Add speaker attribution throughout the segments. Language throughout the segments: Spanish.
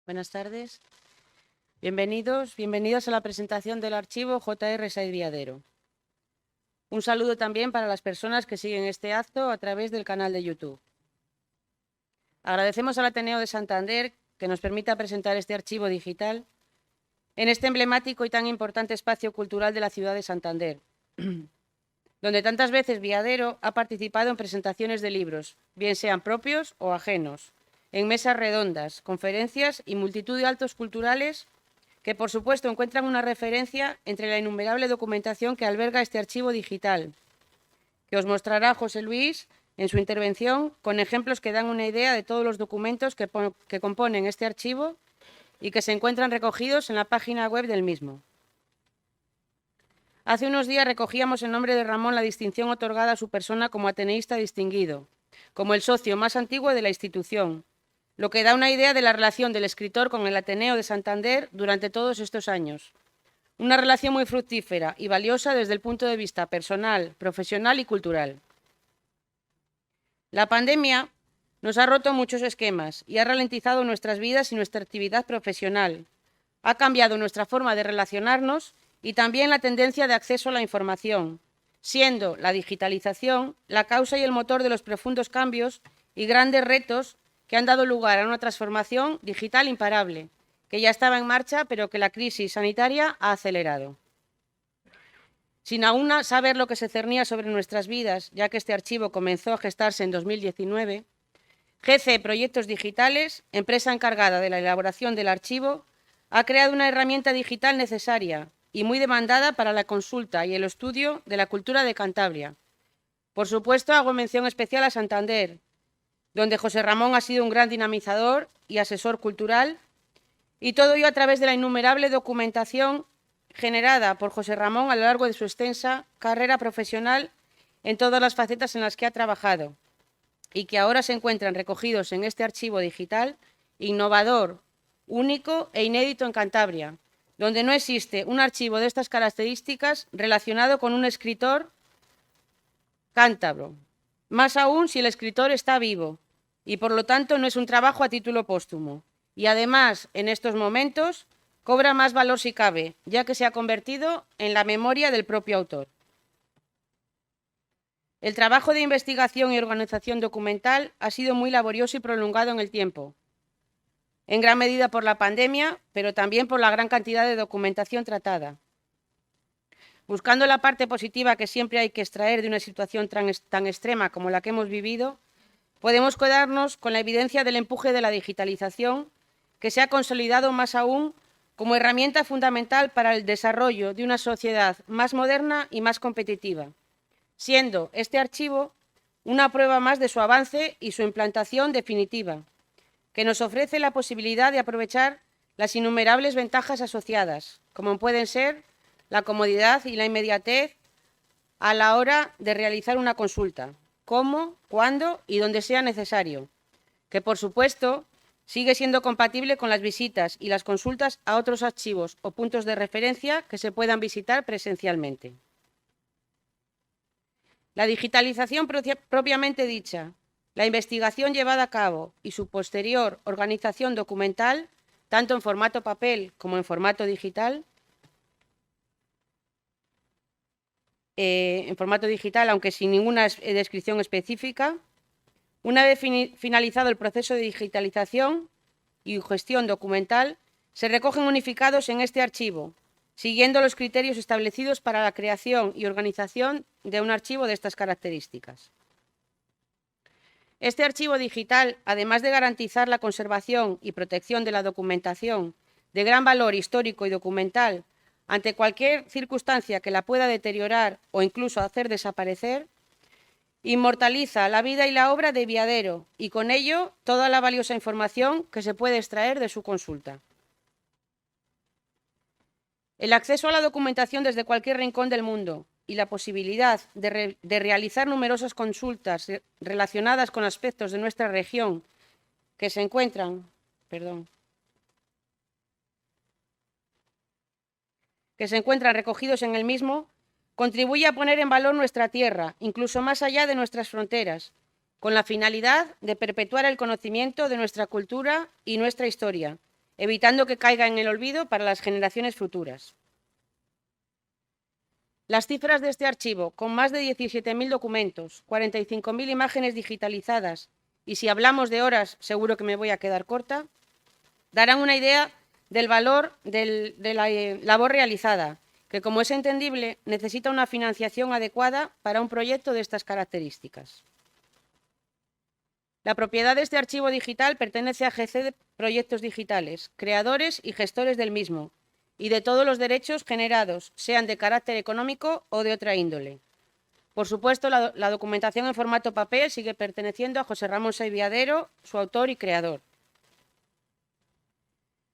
Speaker 1: Buenas tardes. Bienvenidos a la presentación del archivo J.R. Sáiz Viadero. Un saludo también para las personas que siguen este acto a través del canal de YouTube. Agradecemos al Ateneo de Santander que nos permita presentar este archivo digital en este emblemático y tan importante espacio cultural de la ciudad de Santander, donde tantas veces Viadero ha participado en presentaciones de libros, bien sean propios o ajenos, en mesas redondas, conferencias y multitud de actos culturales que, por supuesto, encuentran una referencia entre la innumerable documentación que alberga este archivo digital, que os mostrará José Luis en su intervención, con ejemplos que dan una idea de todos los documentos que componen este archivo y que se encuentran recogidos en la página web del mismo. Hace unos días recogíamos en nombre de Ramón la distinción otorgada a su persona como ateneísta distinguido, como el socio más antiguo de la institución, lo que da una idea de la relación del escritor con el Ateneo de Santander durante todos estos años. Una relación muy fructífera y valiosa desde el punto de vista personal, profesional y cultural. La pandemia nos ha roto muchos esquemas y ha ralentizado nuestras vidas y nuestra actividad profesional. Ha cambiado nuestra forma de relacionarnos y también la tendencia de acceso a la información, siendo la digitalización la causa y el motor de los profundos cambios y grandes retos que han dado lugar a una transformación digital imparable, que ya estaba en marcha, pero que la crisis sanitaria ha acelerado. Sin aún saber lo que se cernía sobre nuestras vidas, ya que este archivo comenzó a gestarse en 2019, GC Proyectos Digitales, empresa encargada de la elaboración del archivo, ha creado una herramienta digital necesaria y muy demandada para la consulta y el estudio de la cultura de Cantabria. Por supuesto, hago mención especial a Santander, donde José Ramón ha sido un gran dinamizador y asesor cultural, y todo ello a través de la innumerable documentación generada por José Ramón a lo largo de su extensa carrera profesional en todas las facetas en las que ha trabajado, y que ahora se encuentran recogidos en este archivo digital innovador, único e inédito en Cantabria, donde no existe un archivo de estas características relacionado con un escritor cántabro, más aún si el escritor está vivo, y por lo tanto no es un trabajo a título póstumo. Y además, en estos momentos, cobra más valor si cabe, ya que se ha convertido en la memoria del propio autor. El trabajo de investigación y organización documental ha sido muy laborioso y prolongado en el tiempo, en gran medida por la pandemia, pero también por la gran cantidad de documentación tratada. Buscando la parte positiva que siempre hay que extraer de una situación tan extrema como la que hemos vivido, podemos quedarnos con la evidencia del empuje de la digitalización, que se ha consolidado más aún como herramienta fundamental para el desarrollo de una sociedad más moderna y más competitiva, siendo este archivo una prueba más de su avance y su implantación definitiva, que nos ofrece la posibilidad de aprovechar las innumerables ventajas asociadas, como pueden ser la comodidad y la inmediatez a la hora de realizar una consulta, cómo, cuándo y donde sea necesario, que por supuesto sigue siendo compatible con las visitas y las consultas a otros archivos o puntos de referencia que se puedan visitar presencialmente. La digitalización propiamente dicha, la investigación llevada a cabo y su posterior organización documental, tanto en formato papel como en formato digital, aunque sin ninguna descripción específica. Una vez finalizado el proceso de digitalización y gestión documental, se recogen unificados en este archivo, siguiendo los criterios establecidos para la creación y organización de un archivo de estas características. Este archivo digital, además de garantizar la conservación y protección de la documentación de gran valor histórico y documental ante cualquier circunstancia que la pueda deteriorar o incluso hacer desaparecer, inmortaliza la vida y la obra de Viadero y con ello toda la valiosa información que se puede extraer de su consulta. El acceso a la documentación desde cualquier rincón del mundo y la posibilidad de realizar numerosas consultas relacionadas con aspectos de nuestra región que se encuentran, recogidos en el mismo, contribuye a poner en valor nuestra tierra, incluso más allá de nuestras fronteras, con la finalidad de perpetuar el conocimiento de nuestra cultura y nuestra historia, evitando que caiga en el olvido para las generaciones futuras. Las cifras de este archivo, con más de 17.000 documentos, 45.000 imágenes digitalizadas, y si hablamos de horas, seguro que me voy a quedar corta, darán una idea del valor de la labor realizada, que, como es entendible, necesita una financiación adecuada para un proyecto de estas características. La propiedad de este archivo digital pertenece a GC Proyectos Digitales, creadores y gestores del mismo, y de todos los derechos generados, sean de carácter económico o de otra índole. Por supuesto, la documentación en formato papel sigue perteneciendo a José Ramón Saiz Viadero, su autor y creador.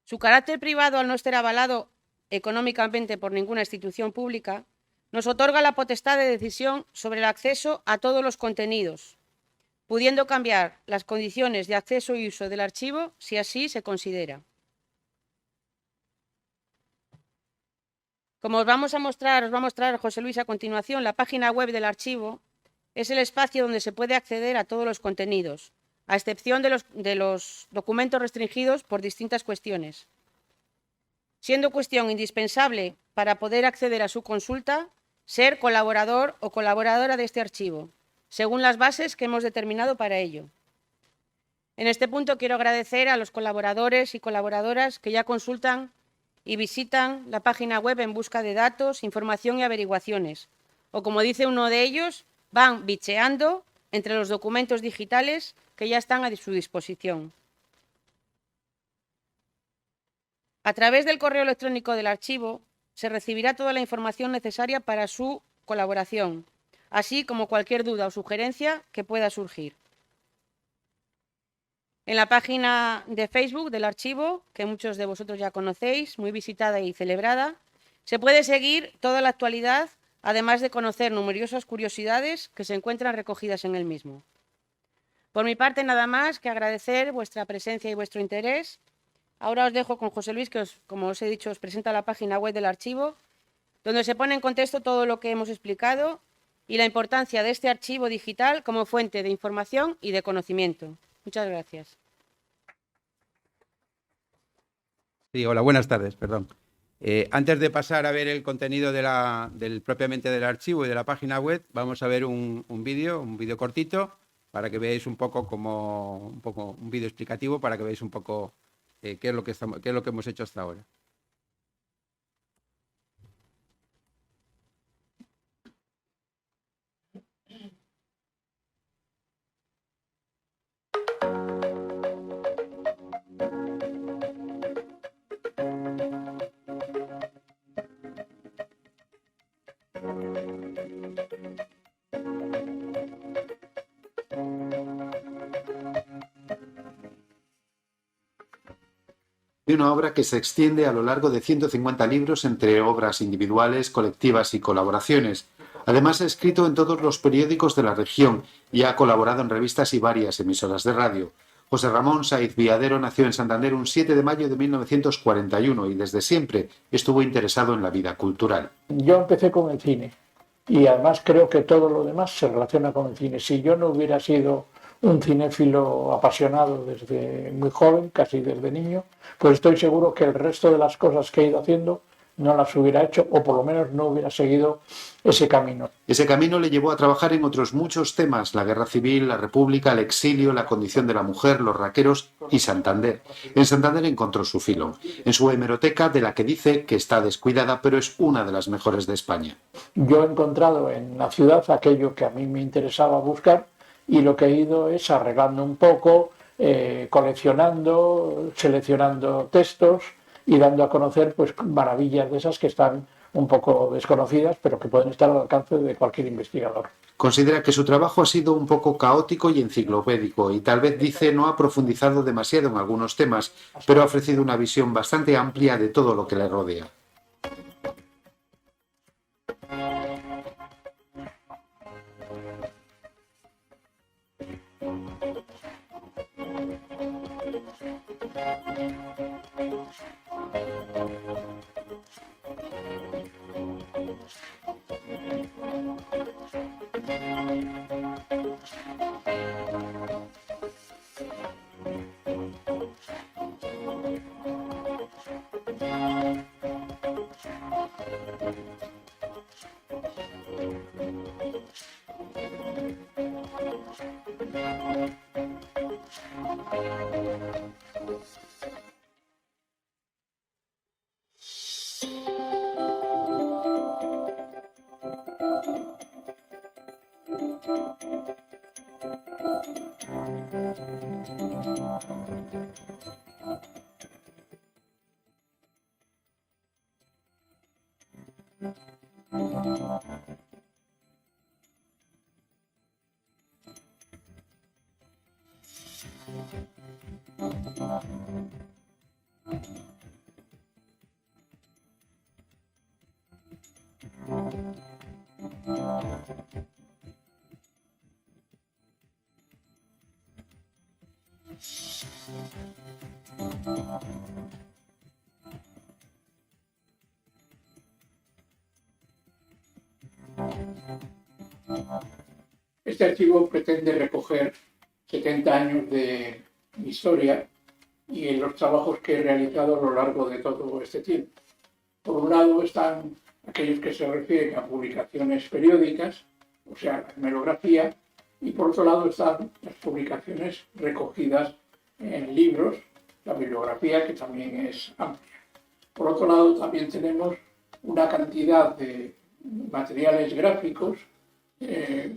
Speaker 1: Su carácter privado, al no estar avalado económicamente por ninguna institución pública, nos otorga la potestad de decisión sobre el acceso a todos los contenidos, pudiendo cambiar las condiciones de acceso y uso del archivo si así se considera. Como os va a mostrar José Luis a continuación, la página web del archivo es el espacio donde se puede acceder a todos los contenidos, a excepción de los documentos restringidos por distintas cuestiones, siendo cuestión indispensable para poder acceder a su consulta ser colaborador o colaboradora de este archivo, según las bases que hemos determinado para ello. En este punto quiero agradecer a los colaboradores y colaboradoras que ya consultan y visitan la página web en busca de datos, información y averiguaciones, o como dice uno de ellos, van bicheando entre los documentos digitales que ya están a su disposición. A través del correo electrónico del archivo se recibirá toda la información necesaria para su colaboración, así como cualquier duda o sugerencia que pueda surgir. En la página de Facebook del archivo, que muchos de vosotros ya conocéis, muy visitada y celebrada, se puede seguir toda la actualidad, además de conocer numerosas curiosidades que se encuentran recogidas en el mismo. Por mi parte, nada más que agradecer vuestra presencia y vuestro interés. Ahora os dejo con José Luis, que, como os he dicho, os presenta la página web del archivo, donde se pone en contexto todo lo que hemos explicado y la importancia de este archivo digital como fuente de información y de conocimiento. Muchas gracias.
Speaker 2: Sí, hola, buenas tardes, perdón. Antes de pasar a ver el contenido propiamente del archivo y de la página web, vamos a ver un vídeo cortito, para que veáis un poco un vídeo explicativo, para que veáis un poco qué es lo que hemos hecho hasta ahora.
Speaker 3: De una obra que se extiende a lo largo de 150 libros entre obras individuales, colectivas y colaboraciones. Además, ha escrito en todos los periódicos de la región y ha colaborado en revistas y varias emisoras de radio. José Ramón Saiz Viadero nació en Santander un 7 de mayo de 1941 y desde siempre estuvo interesado en la vida cultural.
Speaker 4: Yo empecé con el cine y además creo que todo lo demás se relaciona con el cine. Si yo no hubiera sido un cinéfilo apasionado desde muy joven, casi desde niño, pues estoy seguro que el resto de las cosas que he ido haciendo no las hubiera hecho, o por lo menos no hubiera seguido ese camino.
Speaker 3: Ese camino le llevó a trabajar en otros muchos temas: la guerra civil, la república, el exilio, la condición de la mujer, los raqueros y Santander. En Santander encontró su filón, en su hemeroteca, de la que dice que está descuidada, pero es una de las mejores de España.
Speaker 4: Yo he encontrado en la ciudad aquello que a mí me interesaba buscar, y lo que he ido es arreglando un poco, coleccionando, seleccionando textos y dando a conocer pues maravillas de esas que están un poco desconocidas, pero que pueden estar al alcance de cualquier investigador.
Speaker 3: Considera que su trabajo ha sido un poco caótico y enciclopédico, y tal vez, dice, no ha profundizado demasiado en algunos temas, pero ha ofrecido una visión bastante amplia de todo lo que le rodea.
Speaker 4: Este archivo pretende recoger 70 años de historia y en los trabajos que he realizado a lo largo de todo este tiempo. Por un lado están aquellos que se refieren a publicaciones periódicas, o sea, la hemerografía, y por otro lado están las publicaciones recogidas en libros, la bibliografía, que también es amplia. Por otro lado, también tenemos una cantidad de materiales gráficos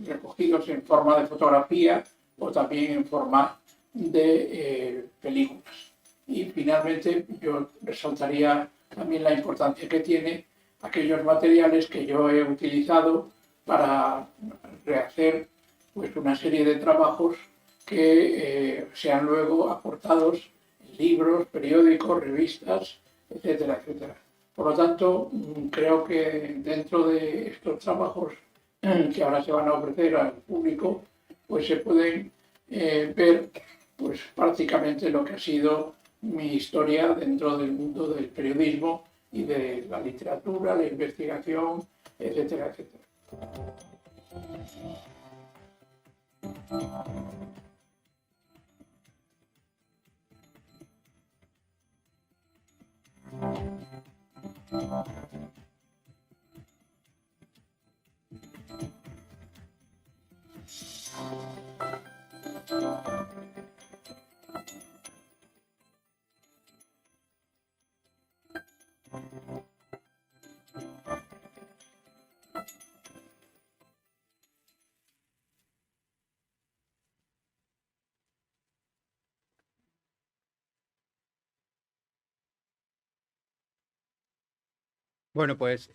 Speaker 4: recogidos en forma de fotografía o también en forma de películas. Y finalmente yo resaltaría también la importancia que tiene aquellos materiales que yo he utilizado para rehacer pues, una serie de trabajos que sean luego aportados en libros, periódicos, revistas, etcétera, etcétera. Por lo tanto, creo que dentro de estos trabajos que ahora se van a ofrecer al público, pues se pueden ver pues, prácticamente lo que ha sido mi historia dentro del mundo del periodismo y de la literatura, la investigación, etcétera, etcétera.
Speaker 2: Bueno, pues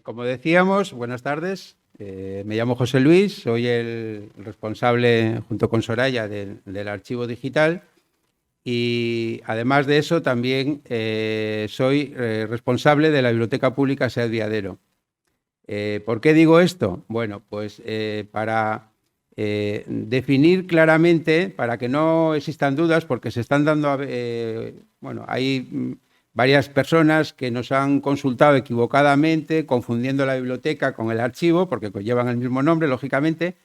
Speaker 2: como decíamos, buenas tardes. Me llamo José Luis, soy el responsable, junto con Soraya, del archivo digital y además de eso también soy responsable de la Biblioteca Pública Seat Viadero. ¿Por qué digo esto? Bueno, pues para definir claramente, para que no existan dudas, porque se están dando, bueno, hay varias personas que nos han consultado equivocadamente, confundiendo la biblioteca con el archivo, porque llevan el mismo nombre, lógicamente,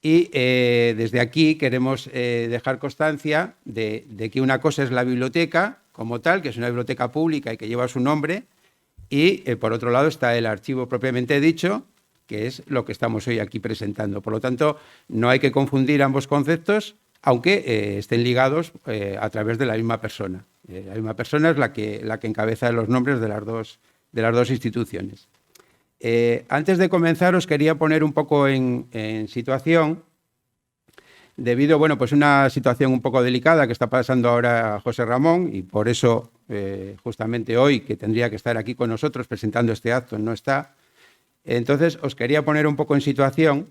Speaker 2: y desde aquí queremos dejar constancia de que una cosa es la biblioteca como tal, que es una biblioteca pública y que lleva su nombre, y por otro lado está el archivo propiamente dicho, que es lo que estamos hoy aquí presentando. Por lo tanto, no hay que confundir ambos conceptos, aunque estén ligados a través de la misma persona. La misma persona es la que encabeza los nombres de las dos instituciones. Antes de comenzar, os quería poner un poco en situación, debido a pues una situación un poco delicada que está pasando ahora José Ramón, y por eso, justamente hoy, que tendría que estar aquí con nosotros presentando este acto, no está. Entonces, os quería poner un poco en situación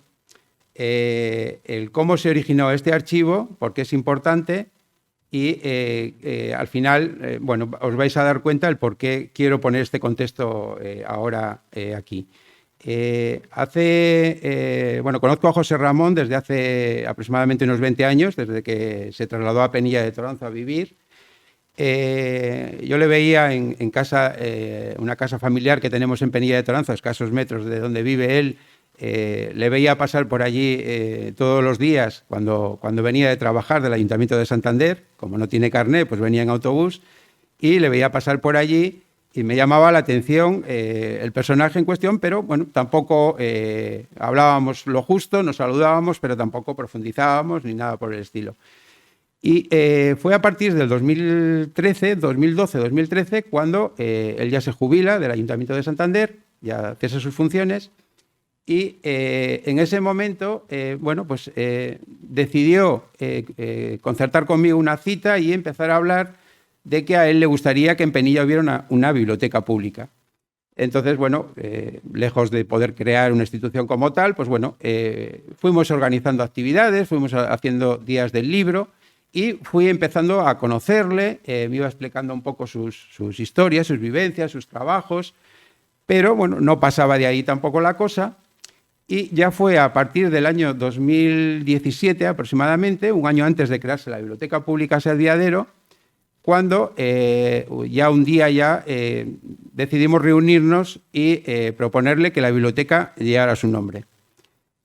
Speaker 2: el cómo se originó este archivo, porque es importante, y al final, bueno, os vais a dar cuenta el por qué quiero poner este contexto ahora aquí. Bueno, conozco a José Ramón desde hace aproximadamente unos 20 años, desde que se trasladó a Penilla de Toranzo a vivir. Yo le veía en casa, una casa familiar que tenemos en Penilla de Toranzo, a escasos metros de donde vive él. Le veía pasar por allí todos los días cuando venía de trabajar del Ayuntamiento de Santander. Como no tiene carné, pues venía en autobús y le veía pasar por allí y me llamaba la atención el personaje en cuestión, pero bueno, tampoco hablábamos lo justo, nos saludábamos, pero tampoco profundizábamos ni nada por el estilo. Y fue a partir del 2012-2013 cuando él ya se jubila del Ayuntamiento de Santander, ya cesa sus funciones. Y en ese momento, bueno, pues decidió concertar conmigo una cita y empezar a hablar de que a él le gustaría que en Penilla hubiera una biblioteca pública. Entonces, bueno, lejos de poder crear una institución como tal, pues bueno, fuimos organizando actividades, fuimos haciendo días del libro y fui empezando a conocerle, me iba explicando un poco sus historias, sus vivencias, sus trabajos, pero bueno, no pasaba de ahí tampoco la cosa. Y ya fue a partir del año 2017 aproximadamente, un año antes de crearse la Biblioteca Pública Salviadero, cuando ya un día decidimos reunirnos y proponerle que la biblioteca llevara su nombre.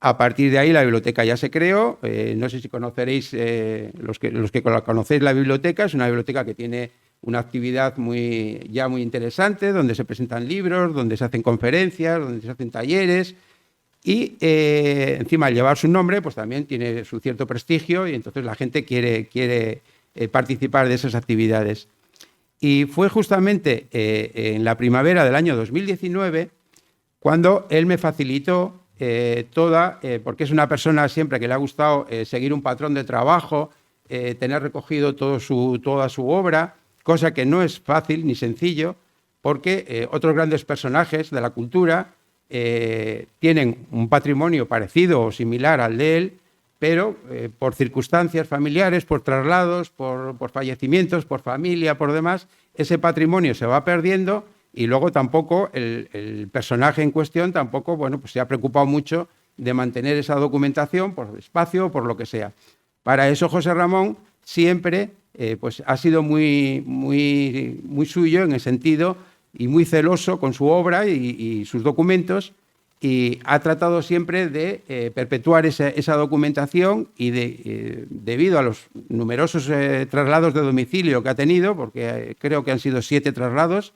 Speaker 2: A partir de ahí la biblioteca ya se creó. No sé si conoceréis, los que conocéis la biblioteca, es una biblioteca que tiene una actividad muy interesante, donde se presentan libros, donde se hacen conferencias, donde se hacen talleres. Y encima, al llevar su nombre, pues también tiene su cierto prestigio y entonces la gente quiere participar de esas actividades. Y fue justamente en la primavera del año 2019 cuando él me facilitó porque es una persona siempre que le ha gustado seguir un patrón de trabajo, tener recogido toda su obra, cosa que no es fácil ni sencillo, porque otros grandes personajes de la cultura tienen un patrimonio parecido o similar al de él, pero por circunstancias familiares, por traslados, por fallecimientos, por familia, por demás, ese patrimonio se va perdiendo y luego tampoco el personaje en cuestión tampoco, bueno, pues se ha preocupado mucho de mantener esa documentación por espacio o por lo que sea. Para eso José Ramón siempre pues ha sido muy suyo en el sentido y muy celoso con su obra y sus documentos, y ha tratado siempre de perpetuar esa documentación y debido a los numerosos traslados de domicilio que ha tenido, porque creo que han sido 7 traslados,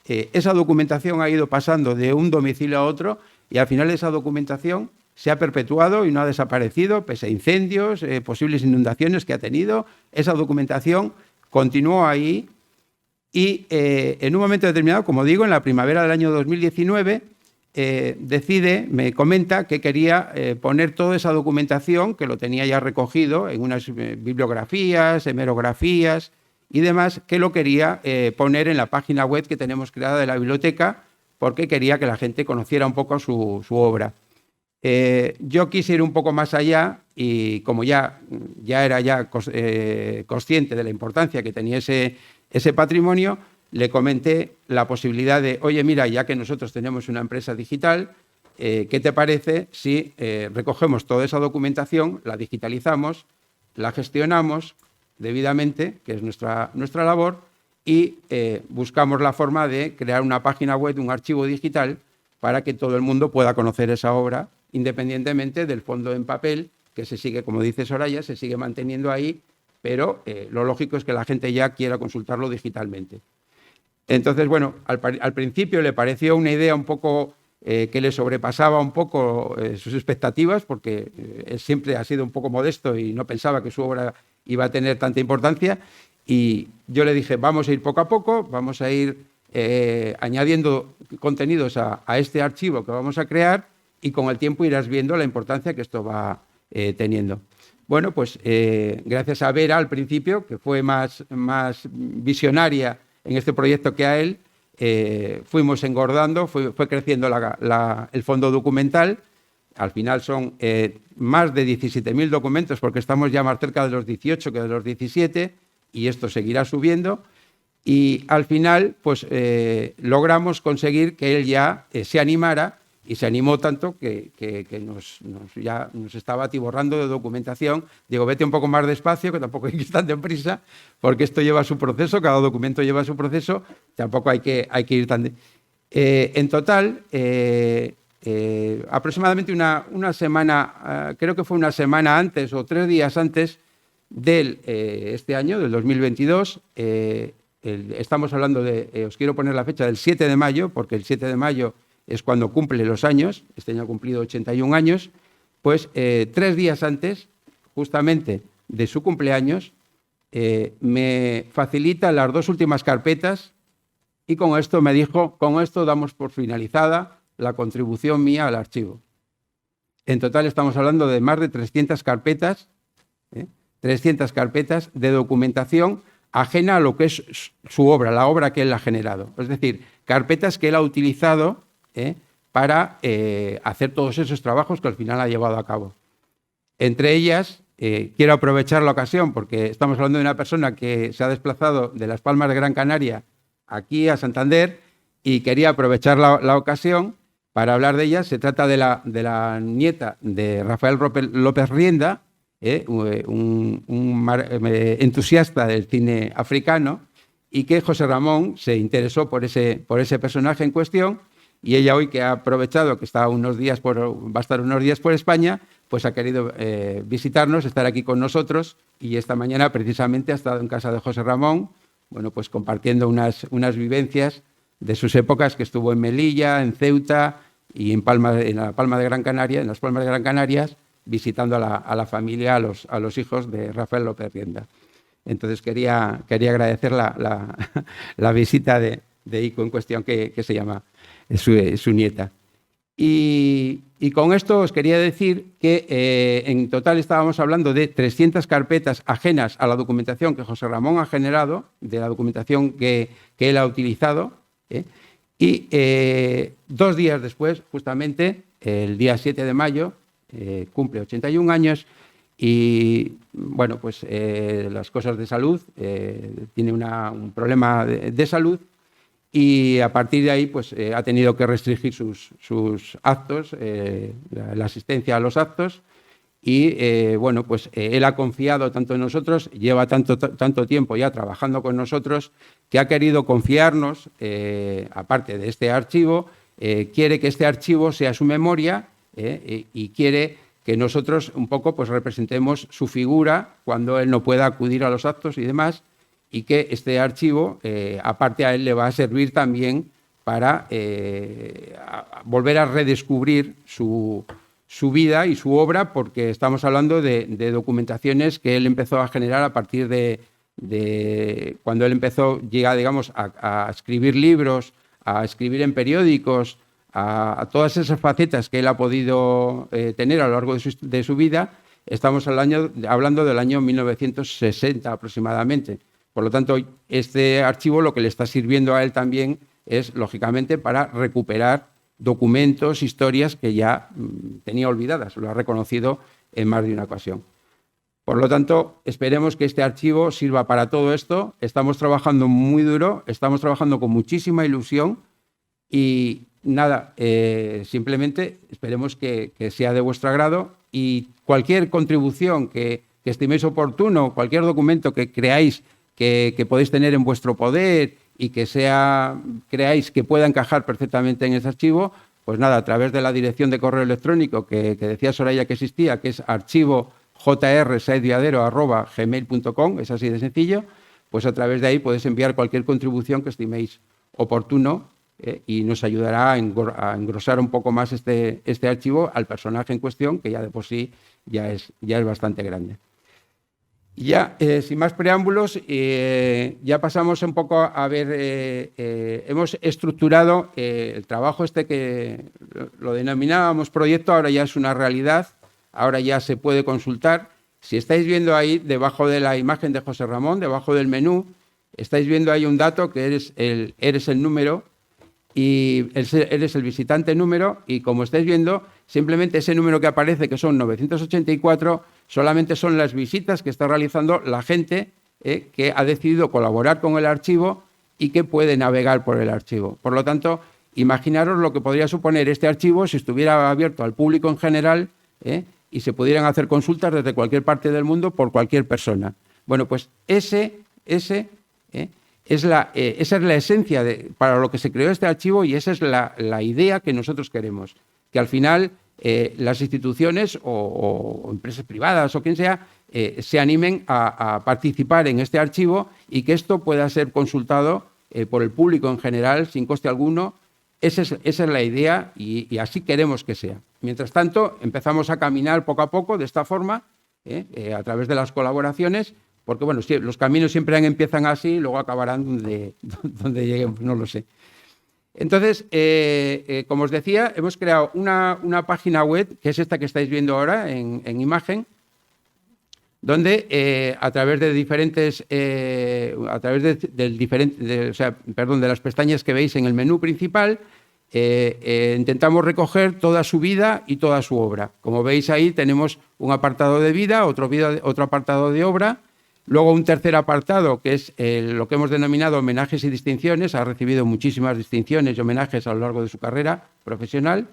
Speaker 2: esa documentación ha ido pasando de un domicilio a otro y al final esa documentación se ha perpetuado y no ha desaparecido, pese a incendios, posibles inundaciones que ha tenido. Esa documentación continuó ahí y en un momento determinado, como digo, en la primavera del año 2019, me comenta que quería poner toda esa documentación, que lo tenía ya recogido en unas bibliografías, hemerografías y demás, que lo quería poner en la página web que tenemos creada de la biblioteca, porque quería que la gente conociera un poco su obra. Yo quise ir un poco más allá y como ya era consciente de la importancia que tenía ese patrimonio, le comenté la posibilidad de, oye, mira, ya que nosotros tenemos una empresa digital, ¿qué te parece si recogemos toda esa documentación, la digitalizamos, la gestionamos debidamente, que es nuestra labor, y buscamos la forma de crear una página web, un archivo digital, para que todo el mundo pueda conocer esa obra, independientemente del fondo en papel, que se sigue, como dice Soraya, se sigue manteniendo ahí, pero lo lógico es que la gente ya quiera consultarlo digitalmente. Entonces, bueno, al principio le pareció una idea un poco que le sobrepasaba un poco sus expectativas, porque él siempre ha sido un poco modesto y no pensaba que su obra iba a tener tanta importancia. Y yo le dije, vamos a ir poco a poco, vamos a ir añadiendo contenidos a este archivo que vamos a crear y con el tiempo irás viendo la importancia que esto va teniendo. Bueno, pues gracias a Vera al principio, que fue más visionaria en este proyecto que a él, fuimos engordando, fue creciendo el fondo documental. Al final son más de 17.000 documentos, porque estamos ya más cerca de los 18 que de los 17, y esto seguirá subiendo. Y al final, pues logramos conseguir que él ya se animara, y se animó tanto que ya nos estaba atiborrando de documentación. Digo, vete un poco más despacio, que tampoco hay que ir tan deprisa, porque esto lleva su proceso, cada documento lleva su proceso, tampoco hay que ir tan... En total, aproximadamente una semana, creo que fue una semana antes o 3 días antes de este año, del 2022, estamos hablando os quiero poner la fecha del 7 de mayo, porque el 7 de mayo es cuando cumple los años, este año ha cumplido 81 años, pues 3 días antes, justamente de su cumpleaños, me facilita las 2 últimas carpetas y con esto me dijo, con esto damos por finalizada la contribución mía al archivo. En total estamos hablando de más de 300 carpetas, 300 carpetas de documentación ajena a lo que es su obra, la obra que él ha generado. Es decir, carpetas que él ha utilizado para hacer todos esos trabajos que al final ha llevado a cabo. Entre ellas, quiero aprovechar la ocasión porque estamos hablando de una persona que se ha desplazado de Las Palmas de Gran Canaria aquí a Santander y quería aprovechar la ocasión para hablar de ella. Se trata de la nieta de Rafael López Rienda, un entusiasta del cine africano, y que José Ramón se interesó por ese personaje en cuestión, y ella hoy, que ha aprovechado que va a estar unos días por España, pues ha querido visitarnos, estar aquí con nosotros, y esta mañana precisamente ha estado en casa de José Ramón, bueno, pues compartiendo unas vivencias de sus épocas, que estuvo en Melilla, en Ceuta y en las Palmas de Gran Canarias, visitando a la familia, a los hijos de Rafael López Rienda. Entonces quería agradecer la visita de Ico en cuestión, que se llama su nieta. Y con esto os quería decir que en total estábamos hablando de 300 carpetas ajenas a la documentación que José Ramón ha generado, de la documentación que él ha utilizado, y 2 días después, justamente, el día 7 de mayo, cumple 81 años y, bueno, pues las cosas de salud, tiene un problema de salud, y a partir de ahí pues ha tenido que restringir sus actos, la asistencia a los actos, y bueno, pues él ha confiado tanto en nosotros, lleva tanto tiempo ya trabajando con nosotros, que ha querido confiarnos, aparte de este archivo, quiere que este archivo sea su memoria, y quiere que nosotros un poco pues representemos su figura cuando él no pueda acudir a los actos y demás, y que este archivo, aparte a él, le va a servir también para volver a redescubrir su vida y su obra, porque estamos hablando de documentaciones que él empezó a generar a partir de cuando él llega, digamos, a escribir libros, a escribir periódicos, a todas esas facetas que él ha podido tener a lo largo de su vida. Estamos hablando del año 1960 aproximadamente. Por lo tanto, este archivo lo que le está sirviendo a él también es, lógicamente, para recuperar documentos, historias que ya tenía olvidadas. Lo ha reconocido en más de una ocasión. Por lo tanto, esperemos que este archivo sirva para todo esto. Estamos trabajando muy duro, estamos trabajando con muchísima ilusión y nada, simplemente esperemos que sea de vuestro agrado, y cualquier contribución que estiméis oportuno, cualquier documento que creáis que podéis tener en vuestro poder y que creáis que pueda encajar perfectamente en ese archivo, pues nada, a través de la dirección de correo electrónico que decía Soraya que existía, que es archivo.jrsaezviadero@gmail.com, es así de sencillo, pues a través de ahí podéis enviar cualquier contribución que estiméis oportuno, y nos ayudará a engrosar un poco más este archivo al personaje en cuestión, que ya de por sí ya es bastante grande. Y ya, sin más preámbulos, ya pasamos un poco a ver, hemos estructurado el trabajo que lo denominábamos proyecto, ahora ya es una realidad, ahora ya se puede consultar. Si estáis viendo ahí, debajo de la imagen de José Ramón, debajo del menú, estáis viendo ahí un dato que eres el número, y eres el visitante número, y como estáis viendo, simplemente ese número que aparece, que son 984, solamente son las visitas que está realizando la gente que ha decidido colaborar con el archivo y que puede navegar por el archivo. Por lo tanto, imaginaros lo que podría suponer este archivo si estuviera abierto al público en general, y se pudieran hacer consultas desde cualquier parte del mundo por cualquier persona. Bueno, pues esa es la esencia para lo que se creó este archivo, y esa es la idea que nosotros queremos, que al final las instituciones o empresas privadas o quien sea se animen a participar en este archivo, y que esto pueda ser consultado por el público en general sin coste alguno. Esa es la idea, y así queremos que sea. Mientras tanto, empezamos a caminar poco a poco de esta forma, a través de las colaboraciones, porque bueno, los caminos siempre empiezan así y luego acabarán donde lleguemos, no lo sé. Entonces, como os decía, hemos creado una página web, que es esta que estáis viendo ahora en imagen, donde a través de diferentes, de las pestañas que veis en el menú principal, intentamos recoger toda su vida y toda su obra. Como veis ahí tenemos un apartado de vida, otro apartado de obra, luego un tercer apartado que es lo que hemos denominado homenajes y distinciones. Ha recibido muchísimas distinciones y homenajes a lo largo de su carrera profesional.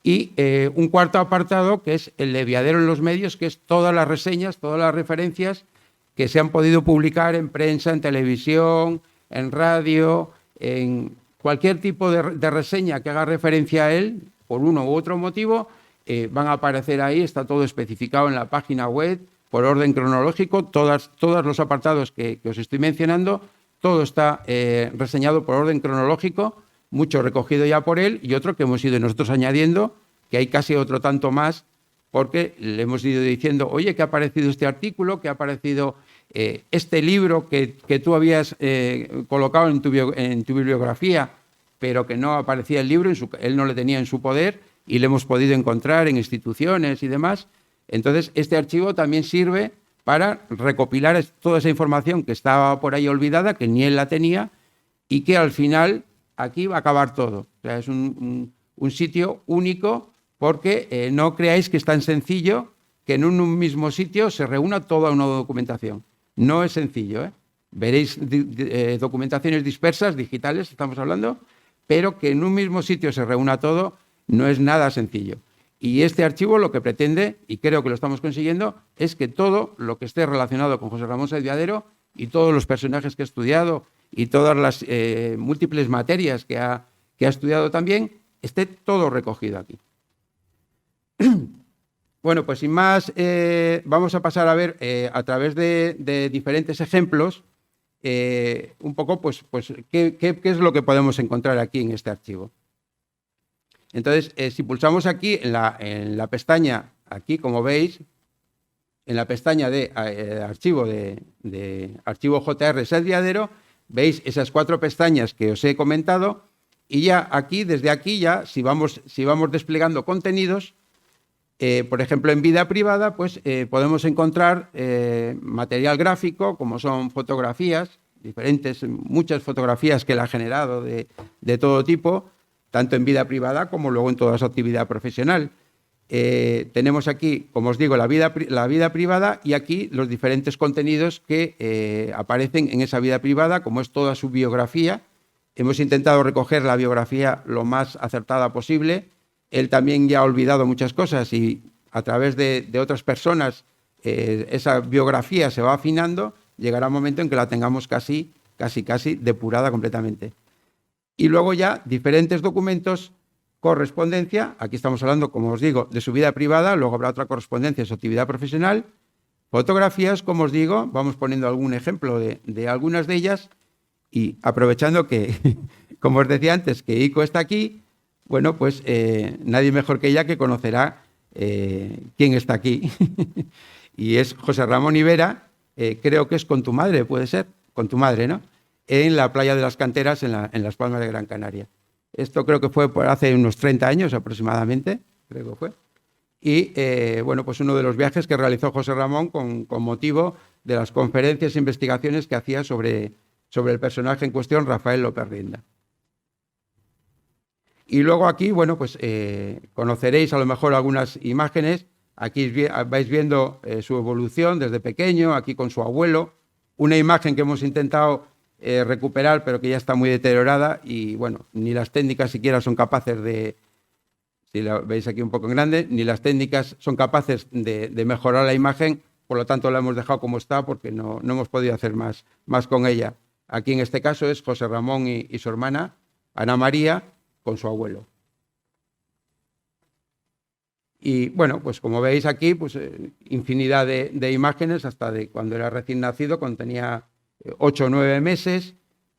Speaker 2: Y un cuarto apartado que es el de Viadero en los medios, que es todas las reseñas, todas las referencias que se han podido publicar en prensa, en televisión, en radio, en cualquier tipo de reseña que haga referencia a él, por uno u otro motivo, van a aparecer ahí, está todo especificado en la página web, por orden cronológico, todos los apartados que os estoy mencionando, todo está reseñado por orden cronológico, mucho recogido ya por él y otro que hemos ido nosotros añadiendo, que hay casi otro tanto más, porque le hemos ido diciendo, oye, que ha aparecido este artículo, que ha aparecido este libro que tú habías colocado en tu bibliografía, pero que no aparecía el libro, él no lo tenía en su poder y le hemos podido encontrar en instituciones y demás. Entonces, este archivo también sirve para recopilar toda esa información que estaba por ahí olvidada, que ni él la tenía, y que al final aquí va a acabar todo. O sea, es un sitio único porque no creáis que es tan sencillo que en un mismo sitio se reúna toda una documentación. No es sencillo, ¿eh? Veréis documentaciones dispersas, digitales, estamos hablando, pero que en un mismo sitio se reúna todo no es nada sencillo. Y este archivo lo que pretende, y creo que lo estamos consiguiendo, es que todo lo que esté relacionado con José Ramón Sáez Viadero y todos los personajes que ha estudiado y todas las múltiples materias que ha estudiado también, esté todo recogido aquí. Bueno, pues sin más, vamos a pasar a ver a través de diferentes ejemplos un poco pues qué es lo que podemos encontrar aquí en este archivo. Entonces, si pulsamos aquí en la pestaña, aquí como veis, en la pestaña de archivo archivo JR Sáez Viadero, veis esas 4 pestañas que os he comentado y ya aquí, desde aquí ya, si vamos desplegando contenidos, por ejemplo, en vida privada, pues podemos encontrar material gráfico, como son fotografías, muchas fotografías que él ha generado de todo tipo, tanto en vida privada como luego en toda su actividad profesional. Tenemos aquí, como os digo, la vida privada y aquí los diferentes contenidos que aparecen en esa vida privada, como es toda su biografía. Hemos intentado recoger la biografía lo más acertada posible. Él también ya ha olvidado muchas cosas y a través de otras personas esa biografía se va afinando. Llegará un momento en que la tengamos casi depurada completamente. Y luego ya diferentes documentos, correspondencia, aquí estamos hablando, como os digo, de su vida privada, luego habrá otra correspondencia de su actividad profesional, fotografías, como os digo, vamos poniendo algún ejemplo de algunas de ellas y aprovechando que, como os decía antes, que Ico está aquí, bueno, pues nadie mejor que ella que conocerá quién está aquí. Y es José Ramón Ibera, creo que es con tu madre, puede ser, con tu madre, ¿no? En la playa de las Canteras, en Las Palmas de Gran Canaria. Esto creo que fue por hace unos 30 años aproximadamente, creo que fue. Y, bueno, pues uno de los viajes que realizó José Ramón con motivo de las conferencias e investigaciones que hacía sobre el personaje en cuestión, Rafael López Rienda. Y luego aquí, bueno, pues conoceréis a lo mejor algunas imágenes. Aquí vais viendo su evolución desde pequeño, aquí con su abuelo. Una imagen que hemos intentado recuperar, pero que ya está muy deteriorada y, bueno, ni las técnicas siquiera son capaces de, si la veis aquí un poco en grande, ni las técnicas son capaces de mejorar la imagen, por lo tanto la hemos dejado como está porque no hemos podido hacer más con ella. Aquí en este caso es José Ramón y su hermana, Ana María, con su abuelo. Y bueno, pues como veis aquí, pues infinidad de imágenes, hasta de cuando era recién nacido, cuando tenía 8 o 9 meses,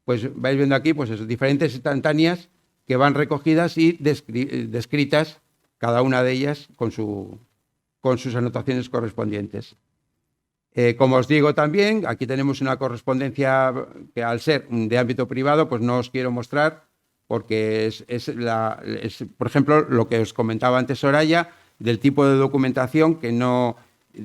Speaker 2: pues vais viendo aquí pues esas diferentes instantáneas que van recogidas y descritas, cada una de ellas con sus anotaciones correspondientes. Como os digo también, aquí tenemos una correspondencia que al ser de ámbito privado, pues no os quiero mostrar, porque es por ejemplo, lo que os comentaba antes Soraya, del tipo de documentación que no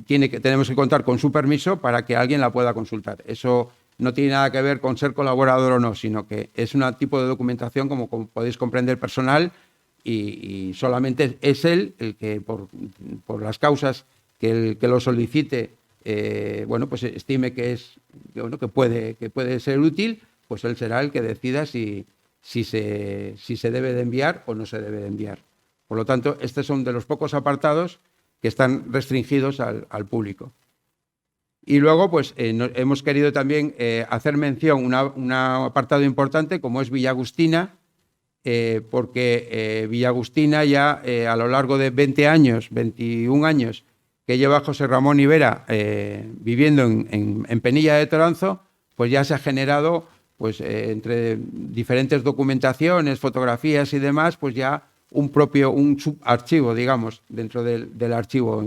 Speaker 2: tenemos que contar con su permiso para que alguien la pueda consultar. Eso no tiene nada que ver con ser colaborador o no, sino que es un tipo de documentación, como podéis comprender, personal, y solamente es él el que, por las causas que lo solicite, bueno, pues estime que puede ser útil, pues él será el que decida si se debe de enviar o no se debe de enviar. Por lo tanto, estos son de los pocos apartados que están restringidos al público. Y luego, pues, hemos querido también hacer mención un apartado importante, como es Villa Agustina, porque Villa Agustina ya a lo largo de 21 años que lleva José Ramón Ibera viviendo en Penilla de Toranzo, pues ya se ha generado, pues entre diferentes documentaciones, fotografías y demás, pues ya un subarchivo, digamos, dentro del archivo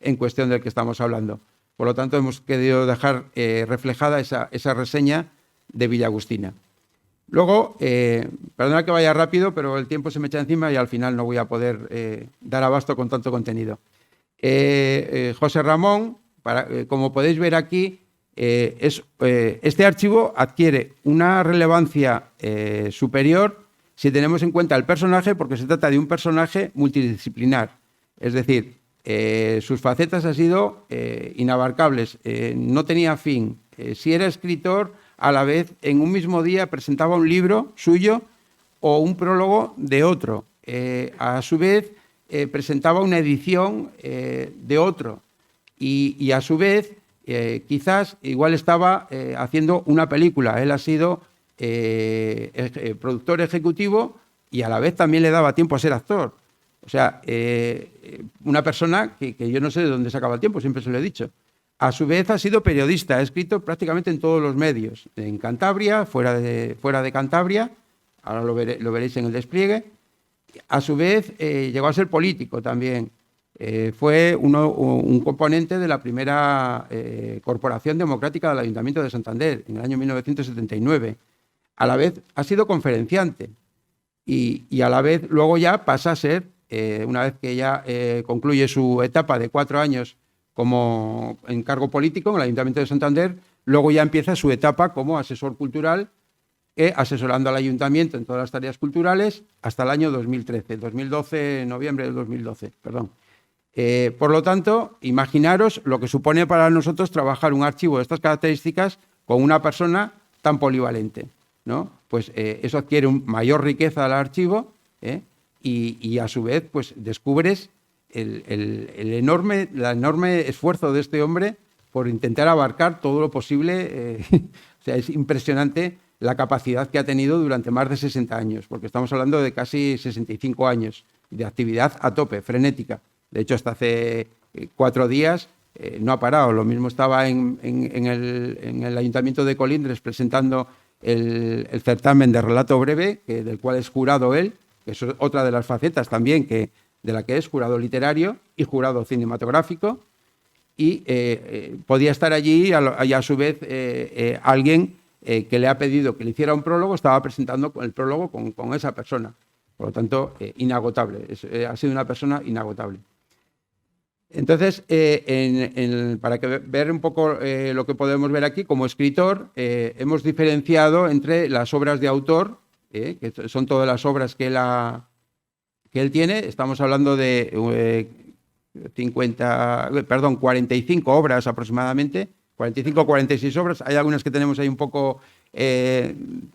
Speaker 2: en cuestión del que estamos hablando. Por lo tanto, hemos querido dejar reflejada esa reseña de Villa Agustina. Luego, perdona que vaya rápido, pero el tiempo se me echa encima y al final no voy a poder dar abasto con tanto contenido. José Ramón, como podéis ver aquí, este archivo adquiere una relevancia superior si tenemos en cuenta el personaje, porque se trata de un personaje multidisciplinar. Es decir, sus facetas han sido inabarcables, no tenía fin. Si era escritor, a la vez en un mismo día presentaba un libro suyo o un prólogo de otro. A su vez presentaba una edición de otro y a su vez quizás igual estaba haciendo una película. Él ha sido productor ejecutivo y a la vez también le daba tiempo a ser actor. O sea, una persona que yo no sé de dónde sacaba el tiempo, siempre se lo he dicho. A su vez ha sido periodista, ha escrito prácticamente en todos los medios, en Cantabria, fuera de Cantabria, ahora lo veréis en el despliegue. A su vez llegó a ser político también, fue un componente de la primera Corporación Democrática del Ayuntamiento de Santander, en el año 1979. A la vez ha sido conferenciante y a la vez luego ya pasa a ser, una vez que ya concluye su etapa de 4 años como en cargo político en el Ayuntamiento de Santander, luego ya empieza su etapa como asesor cultural, asesorando al Ayuntamiento en todas las tareas culturales hasta el año 2012, noviembre del 2012, perdón. Por lo tanto, imaginaros lo que supone para nosotros trabajar un archivo de estas características con una persona tan polivalente, ¿no? Pues eso adquiere mayor riqueza al archivo y a su vez pues descubres el enorme esfuerzo de este hombre por intentar abarcar todo lo posible. O sea, es impresionante la capacidad que ha tenido durante más de 60 años, porque estamos hablando de casi 65 años de actividad a tope, frenética. De hecho, hasta hace 4 días no ha parado. Lo mismo estaba en el Ayuntamiento de Colindres presentando el certamen de relato breve, del cual es jurado él, que es otra de las facetas también de la que es jurado literario y jurado cinematográfico, y podía estar allí y a su vez alguien que le ha pedido que le hiciera un prólogo estaba presentando el prólogo con esa persona. Por lo tanto, inagotable. Ha sido una persona inagotable. Entonces, para ver un poco lo que podemos ver aquí, como escritor, hemos diferenciado entre las obras de autor, que son todas las obras que él tiene. Estamos hablando de 45 obras aproximadamente, 45 o 46 obras. Hay algunas que tenemos ahí un poco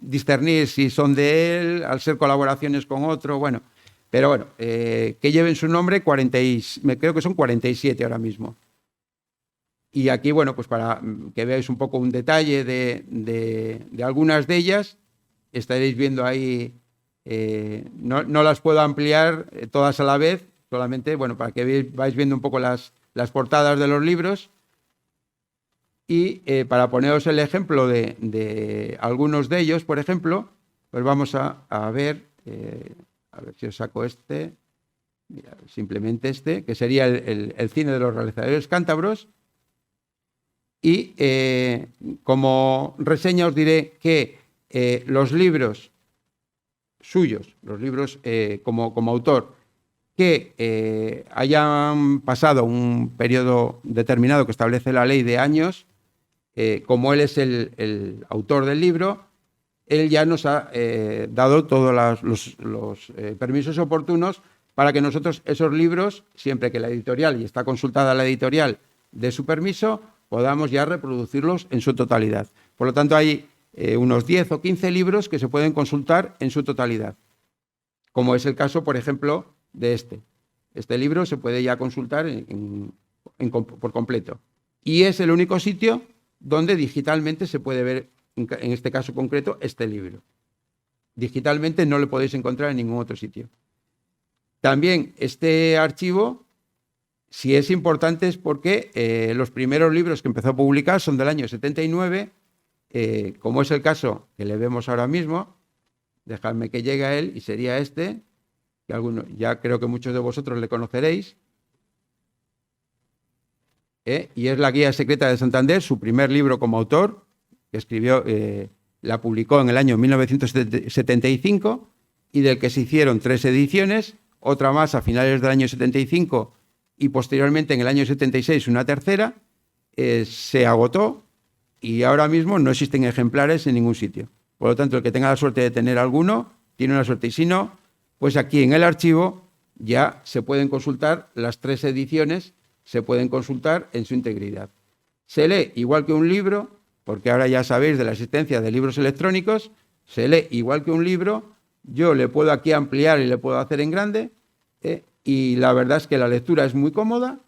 Speaker 2: discernir si son de él, al ser colaboraciones con otro, bueno. Pero bueno, que lleven su nombre, creo que son 47 ahora mismo. Y aquí, bueno, pues para que veáis un poco un detalle de algunas de ellas, estaréis viendo ahí, no las puedo ampliar todas a la vez, solamente, bueno, para que vais viendo un poco las portadas de los libros. Y para poneros el ejemplo de algunos de ellos, por ejemplo, pues vamos a ver... a ver si os saco mira, simplemente que sería el cine de los realizadores cántabros. Y como reseña os diré que los libros suyos, los libros como autor, que hayan pasado un periodo determinado que establece la ley de años, como él es el autor del libro, él ya nos ha dado todos los permisos oportunos para que nosotros esos libros, siempre que la editorial, y está consultada la editorial, dé su permiso, podamos ya reproducirlos en su totalidad. Por lo tanto, hay unos 10 o 15 libros que se pueden consultar en su totalidad, como es el caso, por ejemplo, de este. Este libro se puede ya consultar por completo. Y es el único sitio donde digitalmente se puede ver, en este caso concreto, este libro. Digitalmente no lo podéis encontrar en ningún otro sitio. También este archivo, si es importante, es porque los primeros libros que empezó a publicar son del año 79, como es el caso que le vemos ahora mismo. Dejadme que llegue a él, y sería este, que algunos, ya creo que muchos de vosotros le conoceréis, y es La Guía Secreta de Santander, su primer libro como autor, que escribió, la publicó en el año 1975, y del que se hicieron 3 ediciones, otra más a finales del año 75 y posteriormente en el año 76 una tercera, se agotó y ahora mismo no existen ejemplares en ningún sitio. Por lo tanto, el que tenga la suerte de tener alguno, tiene una suerte, y si no, pues aquí en el archivo ya se pueden consultar las 3 ediciones, se pueden consultar en su integridad. Se lee igual que un libro, porque ahora ya sabéis de la existencia de libros electrónicos, se lee igual que un libro. Yo le puedo aquí ampliar y le puedo hacer en grande, y la verdad es que la lectura es muy cómoda,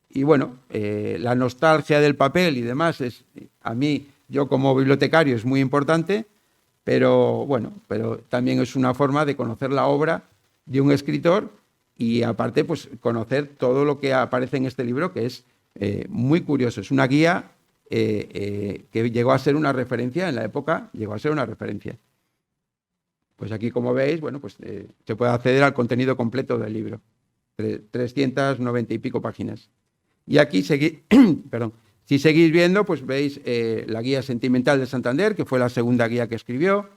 Speaker 2: y bueno, la nostalgia del papel y demás, a mí, yo como bibliotecario, es muy importante, pero bueno, pero también es una forma de conocer la obra de un escritor y aparte pues conocer todo lo que aparece en este libro, que es muy curioso. Es una guía que llegó a ser una referencia en la época, llegó a ser una referencia. Pues aquí, como veis, bueno, pues se puede acceder al contenido completo del libro, 390 y pico páginas. Y aquí perdón, si seguís viendo, pues veis la Guía Sentimental de Santander, que fue la segunda guía que escribió.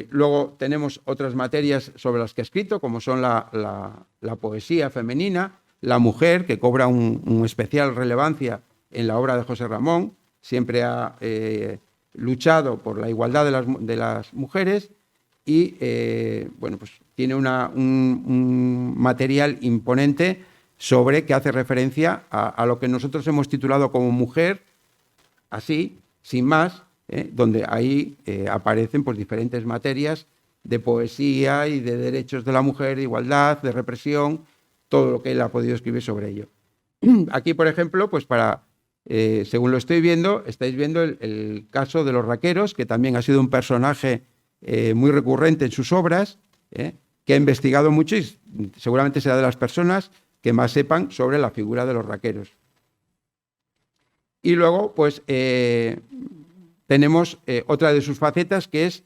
Speaker 2: Luego tenemos otras materias sobre las que ha escrito, como son la poesía femenina, la mujer, que cobra una especial relevancia en la obra de José Ramón. Siempre ha luchado por la igualdad de las mujeres. Y bueno, pues tiene un material imponente que hace referencia a lo que nosotros hemos titulado como mujer, así, sin más, donde ahí aparecen pues diferentes materias de poesía y de derechos de la mujer, de igualdad, de represión, todo lo que él ha podido escribir sobre ello. Aquí, por ejemplo, pues según lo estoy viendo, estáis viendo el caso de los raqueros, que también ha sido un personaje muy recurrente en sus obras, que ha investigado mucho y seguramente será de las personas que más sepan sobre la figura de los raqueros. Y luego, pues, tenemos otra de sus facetas, que es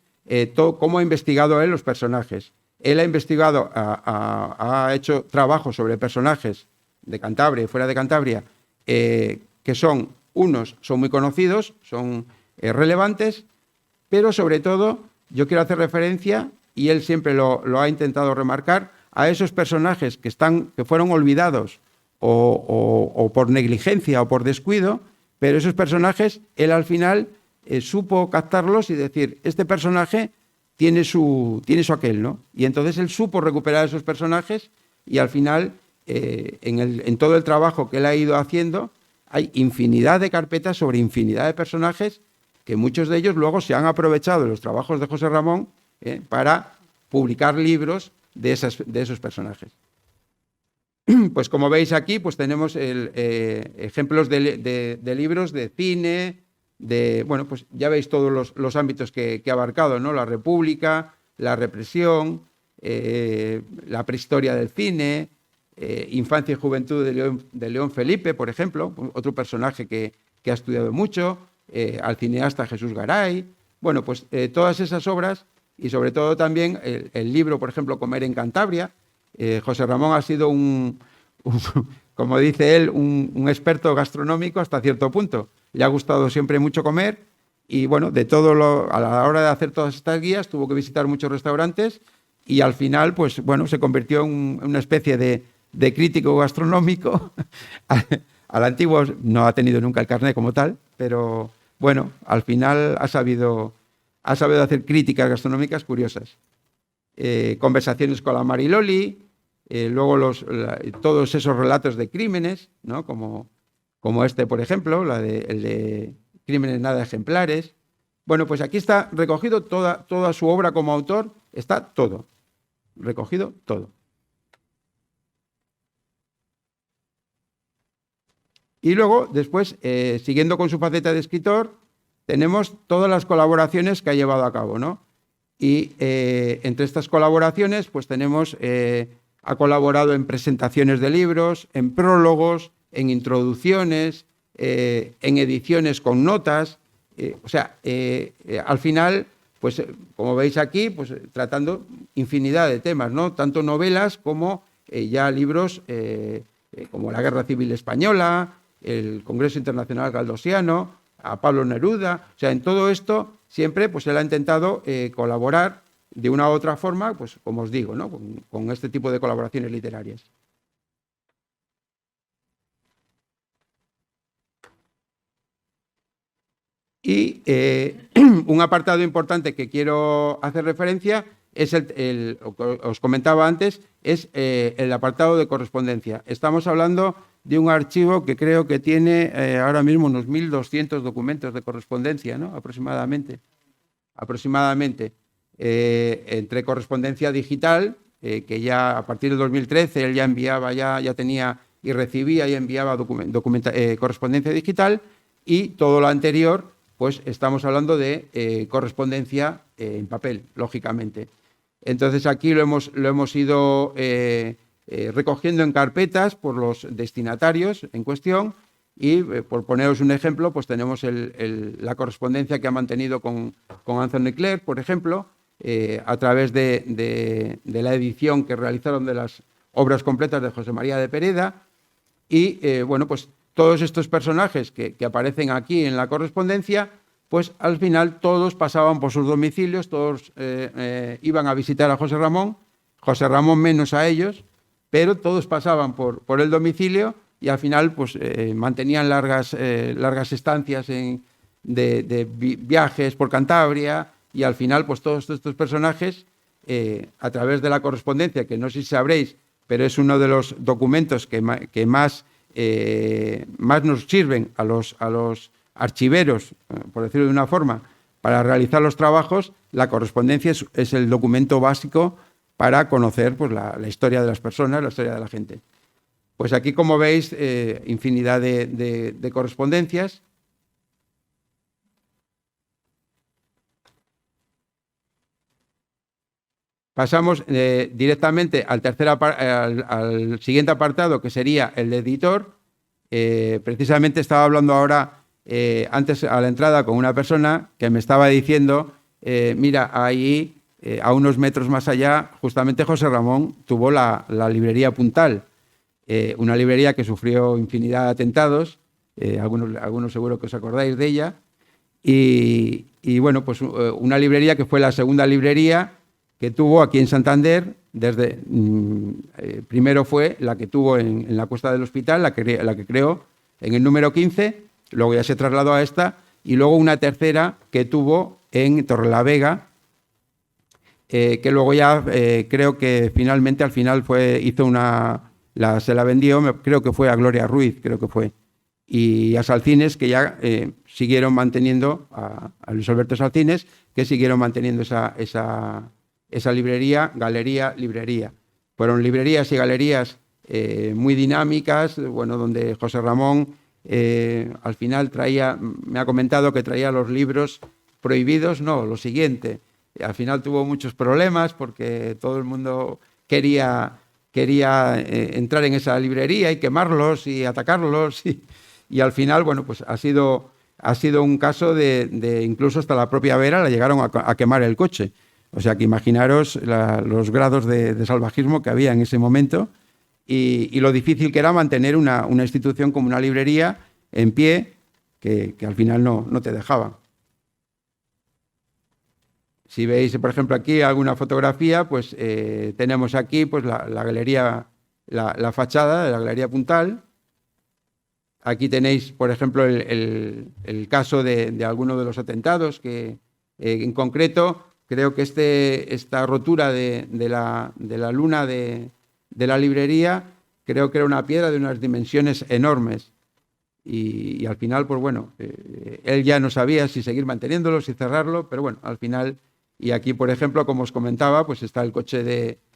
Speaker 2: cómo ha investigado él los personajes. Él ha investigado, ha hecho trabajos sobre personajes de Cantabria y fuera de Cantabria, que son muy conocidos, son relevantes, pero sobre todo yo quiero hacer referencia, y él siempre lo ha intentado remarcar, a esos personajes que fueron olvidados o por negligencia o por descuido, pero esos personajes, él al final supo captarlos y decir, este personaje tiene su aquel, ¿no? Y entonces él supo recuperar esos personajes y al final, en todo el trabajo que él ha ido haciendo, hay infinidad de carpetas sobre infinidad de personajes que muchos de ellos luego se han aprovechado de los trabajos de José Ramón para publicar libros de esos personajes. Pues como veis aquí, pues tenemos ejemplos de libros de cine, bueno, pues ya veis todos los ámbitos que ha abarcado, ¿no? La República, la represión, la prehistoria del cine, infancia y juventud de León Felipe, por ejemplo, otro personaje que ha estudiado mucho, al cineasta Jesús Garay. Bueno, pues todas esas obras y sobre todo también el libro, por ejemplo, Comer en Cantabria. José Ramón ha sido como dice él, un experto gastronómico hasta cierto punto. Le ha gustado siempre mucho comer y bueno, a la hora de hacer todas estas guías tuvo que visitar muchos restaurantes y al final, pues bueno, se convirtió en una especie de crítico gastronómico. Al antiguo no ha tenido nunca el carnet como tal, pero bueno, al final ha sabido hacer críticas gastronómicas curiosas. Conversaciones con la Mariloli, luego todos esos relatos de crímenes, ¿no? Como este, por ejemplo, el de Crímenes nada ejemplares. Bueno, pues aquí está recogido toda su obra como autor, está todo, recogido todo. Y luego, después, siguiendo con su faceta de escritor, tenemos todas las colaboraciones que ha llevado a cabo, ¿no? Y entre estas colaboraciones, pues tenemos, ha colaborado en presentaciones de libros, en prólogos, en introducciones, en ediciones con notas, al final, pues como veis aquí, pues tratando infinidad de temas, ¿no? Tanto novelas como ya libros como la Guerra Civil Española, el Congreso Internacional Galdosiano, a Pablo Neruda. O sea, en todo esto siempre pues él ha intentado colaborar de una u otra forma, pues como os digo, ¿no? Con este tipo de colaboraciones literarias. Y un apartado importante que quiero hacer referencia es os comentaba antes, es el apartado de correspondencia. Estamos hablando de un archivo que creo que tiene ahora mismo unos 1.200 documentos de correspondencia, ¿no? Aproximadamente. Entre correspondencia digital, que ya a partir del 2013 él ya enviaba, ya tenía y recibía y enviaba correspondencia digital, y todo lo anterior, pues estamos hablando de correspondencia en papel, lógicamente. Entonces aquí lo hemos ido recogiendo en carpetas por los destinatarios en cuestión, y por poneros un ejemplo, pues tenemos la correspondencia que ha mantenido con Anthony Clare, por ejemplo, a través de la edición que realizaron de las obras completas de José María de Pereda. Y bueno, pues todos estos personajes que aparecen aquí en la correspondencia, pues al final todos pasaban por sus domicilios, todos iban a visitar a José Ramón menos a ellos, pero todos pasaban por el domicilio, y al final pues mantenían largas estancias de viajes por Cantabria, y al final pues todos estos personajes, a través de la correspondencia, que no sé si sabréis, pero es uno de los documentos que más nos sirven a los archiveros, por decirlo de una forma, para realizar los trabajos. La correspondencia es el documento básico para conocer pues, la historia de las personas, la historia de la gente. Pues aquí, como veis, infinidad de correspondencias. Pasamos directamente al siguiente apartado, que sería el de editor. Precisamente estaba hablando ahora, antes a la entrada, con una persona que me estaba diciendo, mira, ahí, a unos metros más allá, justamente José Ramón tuvo la librería Puntal, una librería que sufrió infinidad de atentados, algunos seguro que os acordáis de ella, y bueno, pues una librería que fue la segunda librería que tuvo aquí en Santander. Primero fue la que tuvo en la Cuesta del Hospital, la que creó en el número 15, luego ya se trasladó a esta, y luego una tercera que tuvo en Torrelavega, que luego ya creo que finalmente al final se la vendió, creo que fue a Gloria Ruiz, creo que fue, y a Salcines, que ya siguieron manteniendo, a Luis Alberto Salcines, que siguieron manteniendo esa librería, galería, librería. Fueron librerías y galerías muy dinámicas, bueno, donde José Ramón al final me ha comentado que traía los libros prohibidos, no, lo siguiente. Al final tuvo muchos problemas porque todo el mundo quería entrar en esa librería y quemarlos y atacarlos, y al final, bueno, pues ha sido un caso de incluso hasta la propia Vera la llegaron a quemar el coche. O sea que imaginaros los grados de salvajismo que había en ese momento, y lo difícil que era mantener una institución como una librería en pie, que al final no te dejaba. Si veis, por ejemplo, aquí alguna fotografía, pues tenemos aquí pues, la galería, la fachada de la Galería Puntal. Aquí tenéis, por ejemplo, el caso de alguno de los atentados, que en concreto creo que esta rotura de la luna de la librería, creo que era una piedra de unas dimensiones enormes. Y al final, pues bueno, él ya no sabía si seguir manteniéndolo, si cerrarlo, pero bueno, al final, y aquí, por ejemplo, como os comentaba, pues está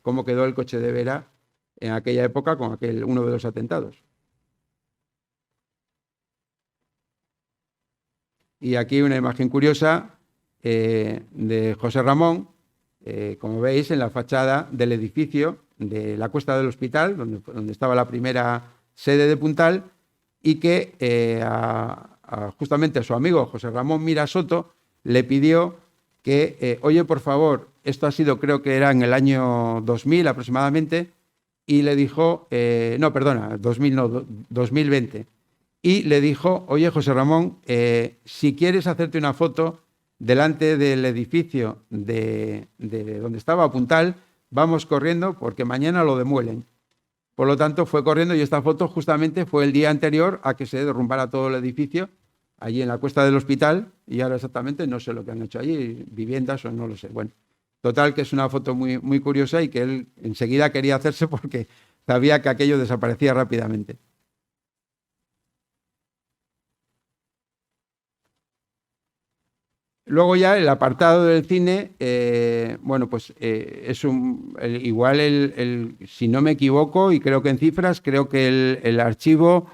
Speaker 2: cómo quedó el coche de Vera en aquella época con uno de los atentados. Y aquí una imagen curiosa de José Ramón, como veis, en la fachada del edificio de la Cuesta del Hospital, donde estaba la primera sede de Puntal, y que justamente a su amigo José Ramón Mira Soto le pidió que, oye, por favor, esto ha sido, creo que era en el año 2000 aproximadamente, y le dijo, no, perdona, 2000 no, 2020, y le dijo, oye, José Ramón, si quieres hacerte una foto delante del edificio de donde estaba Puntal, vamos corriendo porque mañana lo demuelen. Por lo tanto, fue corriendo y esta foto justamente fue el día anterior a que se derrumbara todo el edificio, allí en la Cuesta del Hospital, y ahora exactamente no sé lo que han hecho allí, viviendas o no lo sé. Bueno, total que es una foto muy, muy curiosa y que él enseguida quería hacerse porque sabía que aquello desaparecía rápidamente. Luego ya el apartado del cine, bueno, pues es igual si no me equivoco, y creo que en cifras, creo que el archivo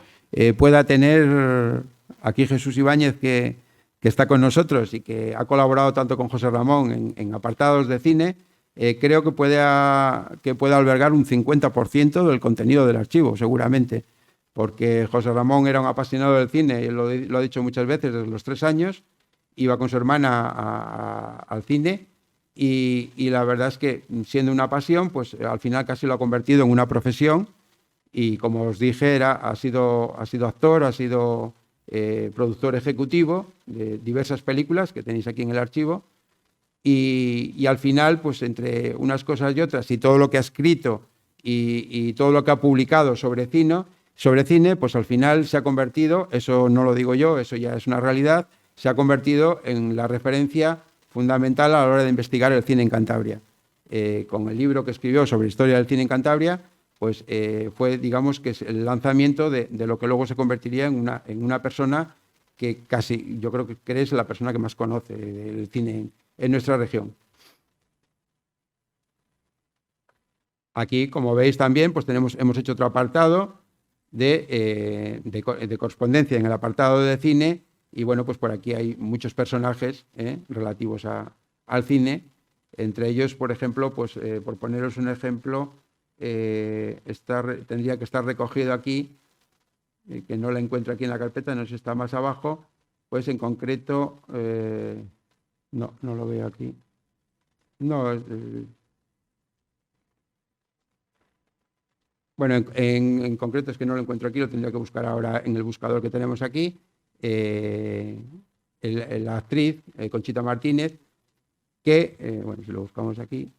Speaker 2: pueda tener, aquí Jesús Ibáñez, que está con nosotros y que ha colaborado tanto con José Ramón en apartados de cine, creo que pueda albergar un 50% del contenido del archivo, seguramente, porque José Ramón era un apasionado del cine, y lo ha dicho muchas veces desde los 3 años, iba con su hermana al cine y la verdad es que siendo una pasión, pues al final casi lo ha convertido en una profesión y como os dije, ha sido actor, ha sido productor ejecutivo de diversas películas que tenéis aquí en el archivo y al final, pues entre unas cosas y otras y todo lo que ha escrito y todo lo que ha publicado sobre cine, pues al final se ha convertido, eso no lo digo yo, eso ya es una realidad, se ha convertido en la referencia fundamental a la hora de investigar el cine en Cantabria. Con el libro que escribió sobre historia del cine en Cantabria, pues fue, digamos, que es el lanzamiento de lo que luego se convertiría en una persona que casi, yo creo que es la persona que más conoce el cine en nuestra región. Aquí, como veis también, pues hemos hecho otro apartado de correspondencia en el apartado de cine. Y bueno, pues por aquí hay muchos personajes relativos al cine. Entre ellos, por ejemplo, pues por poneros un ejemplo, tendría que estar recogido aquí, que no la encuentro aquí en la carpeta, no sé si está más abajo, pues en concreto, no lo veo aquí. No, bueno, en concreto es que no lo encuentro aquí, lo tendría que buscar ahora en el buscador que tenemos aquí. La actriz Conchita Martínez, que, bueno, si lo buscamos aquí.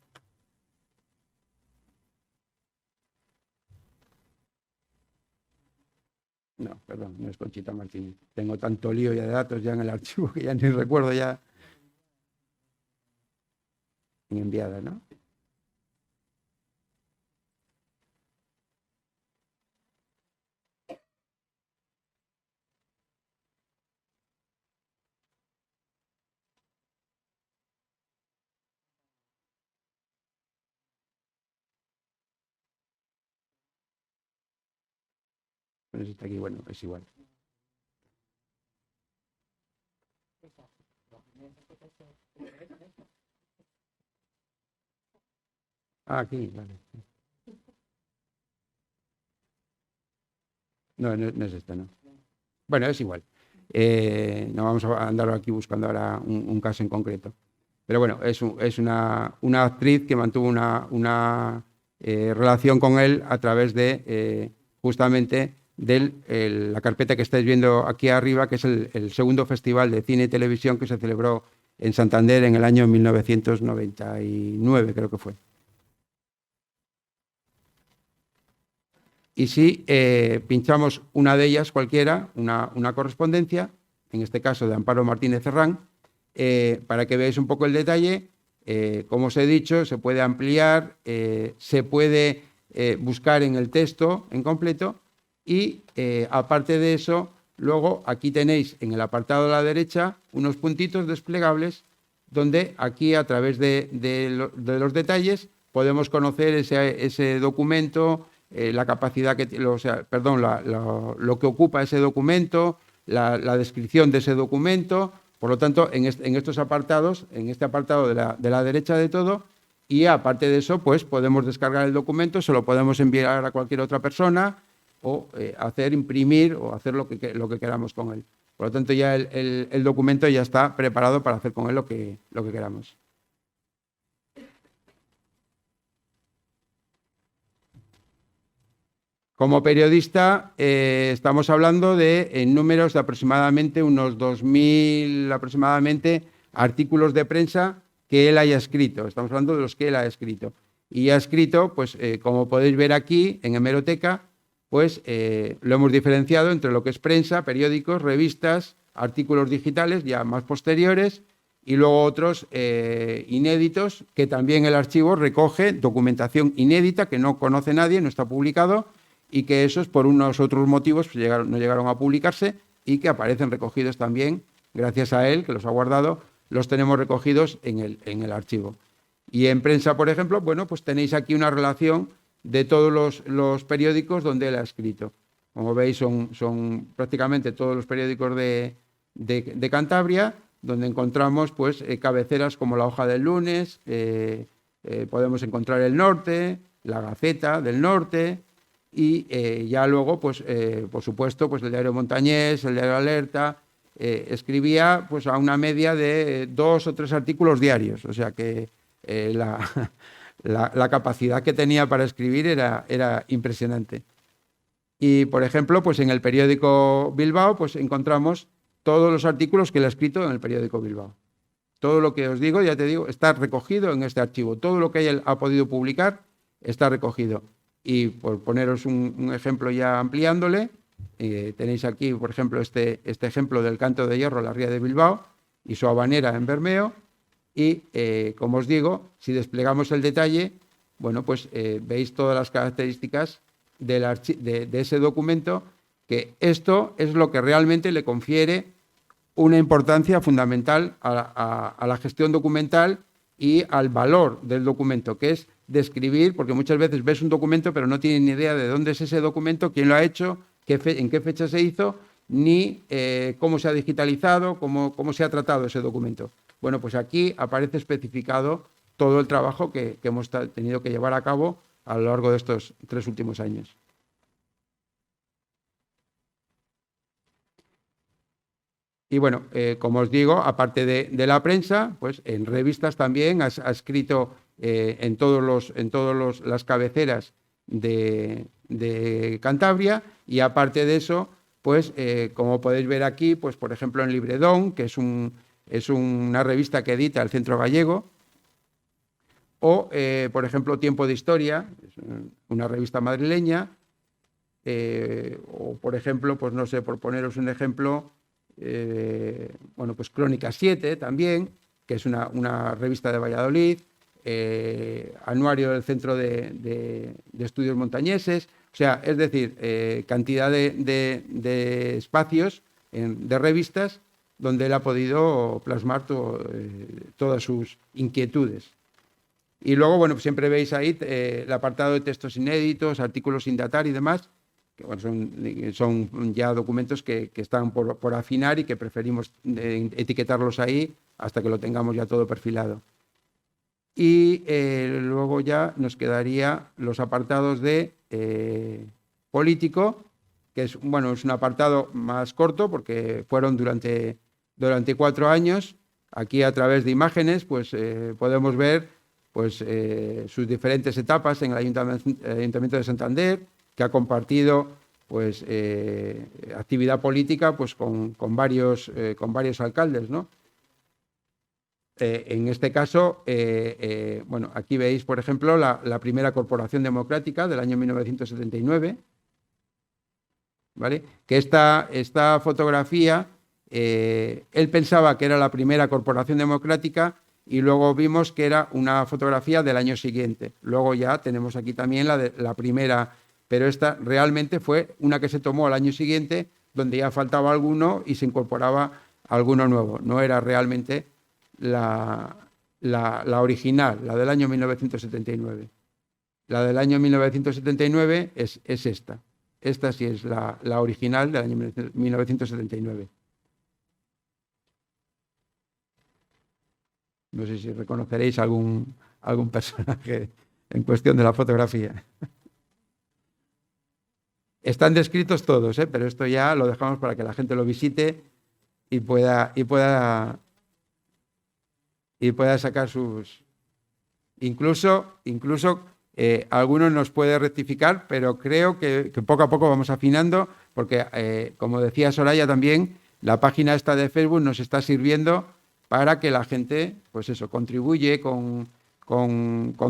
Speaker 2: No, perdón, no es Conchita Martínez. Tengo tanto lío ya de datos ya en el archivo que ya ni recuerdo ya. En enviada, ¿no? Bueno, está aquí, bueno, es igual. Ah, aquí, vale. No, no es esta, no. Bueno, es igual. No vamos a andar aquí buscando ahora un caso en concreto. Pero bueno, es una actriz que mantuvo una relación con él a través de justamente de la carpeta que estáis viendo aquí arriba, que es el segundo festival de cine y televisión que se celebró en Santander en el año 1999, creo que fue. Y si pinchamos una de ellas, cualquiera, una correspondencia, en este caso de Amparo Martínez Herrán, para que veáis un poco el detalle, como os he dicho, se puede ampliar, se puede buscar en el texto en completo y, aparte de eso, luego aquí tenéis en el apartado de la derecha unos puntitos desplegables donde aquí, a través de los detalles, podemos conocer ese documento, la capacidad que, lo que ocupa ese documento, la descripción de ese documento. Por lo tanto, en estos apartados, en este apartado de la derecha de todo, y aparte de eso, pues podemos descargar el documento, se lo podemos enviar a cualquier otra persona o imprimir o hacer lo que queramos con él. Por lo tanto, ya el documento ya está preparado para hacer con él lo que queramos. Como periodista, estamos hablando en números de aproximadamente unos 2.000 artículos de prensa que él haya escrito. Estamos hablando de los que él ha escrito. Y ha escrito, pues, como podéis ver aquí, en hemeroteca, pues lo hemos diferenciado entre lo que es prensa, periódicos, revistas, artículos digitales ya más posteriores, y luego otros inéditos, que también el archivo recoge documentación inédita que no conoce nadie, no está publicado, y que esos, por unos otros motivos, pues no llegaron a publicarse y que aparecen recogidos también, gracias a él, que los ha guardado, los tenemos recogidos en el archivo. Y en prensa, por ejemplo, bueno, pues tenéis aquí una relación de todos los periódicos donde él ha escrito. Como veis, son prácticamente todos los periódicos de Cantabria, donde encontramos pues cabeceras como La Hoja del Lunes, podemos encontrar El Norte, La Gaceta del Norte, y ya luego, pues, por supuesto, pues el Diario Montañés, el Diario Alerta. Escribía pues a una media de 2 o 3 artículos diarios, o sea que la capacidad que tenía para escribir era impresionante. Y, por ejemplo, pues en el periódico Bilbao pues encontramos todos los artículos que él ha escrito en el periódico Bilbao. Todo lo que os digo, ya te digo, está recogido en este archivo. Todo lo que él ha podido publicar está recogido. Y por poneros un ejemplo ya ampliándole, tenéis aquí, por ejemplo, este ejemplo del Canto de Hierro, la Ría de Bilbao, y su habanera en Bermeo. Y, como os digo, si desplegamos el detalle, bueno, pues veis todas las características de ese documento, que esto es lo que realmente le confiere una importancia fundamental a la gestión documental y al valor del documento, que es describir, porque muchas veces ves un documento pero no tienes ni idea de dónde es ese documento, quién lo ha hecho, en qué fecha se hizo, ni cómo se ha digitalizado, cómo se ha tratado ese documento. Bueno, pues aquí aparece especificado todo el trabajo que hemos tenido que llevar a cabo a lo largo de estos 3 últimos años. Y bueno, como os digo, aparte de la prensa, pues en revistas también ha escrito en todas las cabeceras de Cantabria, y aparte de eso, pues como podéis ver aquí, pues por ejemplo en Libredón, que es una revista que edita el Centro Gallego, o por ejemplo Tiempo de Historia, una revista madrileña, o por ejemplo, pues no sé, por poneros un ejemplo, bueno, pues Crónica 7 también, que es una revista de Valladolid, anuario del Centro de Estudios Montañeses, o sea, es decir, cantidad de espacios de revistas donde él ha podido plasmar todas sus inquietudes. Y luego, bueno, pues siempre veis ahí el apartado de textos inéditos, artículos sin datar y demás, que bueno, son ya documentos que están por afinar y que preferimos etiquetarlos ahí hasta que lo tengamos ya todo perfilado. Y luego ya nos quedaría los apartados de político, que es un apartado más corto porque fueron durante 4 años. Aquí, a través de imágenes, pues podemos ver pues sus diferentes etapas en el Ayuntamiento de Santander, que ha compartido pues actividad política pues con varios alcaldes, ¿no? En este caso, bueno, aquí veis, por ejemplo, la primera corporación democrática del año 1979, ¿vale? Que esta fotografía, él pensaba que era la primera corporación democrática y luego vimos que era una fotografía del año siguiente. Luego ya tenemos aquí también la primera, pero esta realmente fue una que se tomó al año siguiente, donde ya faltaba alguno y se incorporaba alguno nuevo. No era realmente la original, la del año 1979. La del año 1979 es esta. Esta sí es la original del año 1979. No sé si reconoceréis algún personaje en cuestión de la fotografía. Están descritos todos, pero esto ya lo dejamos para que la gente lo visite y pueda sacar sus... Incluso algunos nos puede rectificar, pero creo que poco a poco vamos afinando, porque, como decía Soraya también, la página esta de Facebook nos está sirviendo para que la gente, pues eso, contribuye con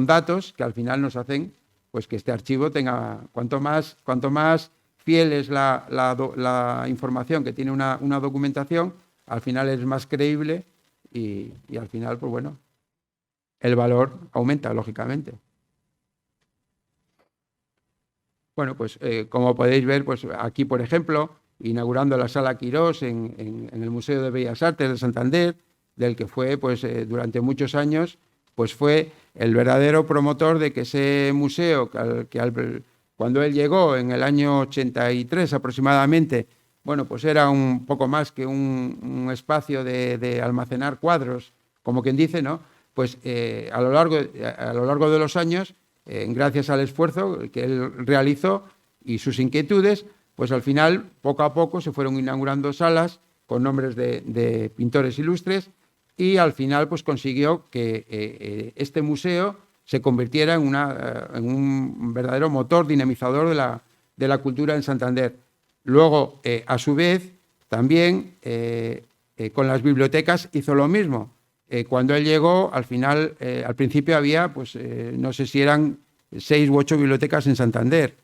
Speaker 2: datos que al final nos hacen pues que este archivo tenga, cuanto más fiel es la información que tiene una documentación, al final es más creíble y al final, pues bueno, el valor aumenta, lógicamente. Bueno, pues como podéis ver, pues aquí, por ejemplo, inaugurando la Sala Quirós en el Museo de Bellas Artes de Santander, del que fue, pues durante muchos años, pues fue el verdadero promotor de que ese museo, cuando él llegó en el año 83 aproximadamente, bueno, pues era un poco más que un espacio de almacenar cuadros, como quien dice, ¿no? Pues a lo largo de los años, gracias al esfuerzo que él realizó y sus inquietudes, pues al final, poco a poco, se fueron inaugurando salas con nombres de pintores ilustres y al final pues consiguió que este museo se convirtiera en un verdadero motor dinamizador de la cultura en Santander. Luego, a su vez, también con las bibliotecas hizo lo mismo. Cuando él llegó, al principio había, pues no sé si eran 6 u 8 bibliotecas en Santander,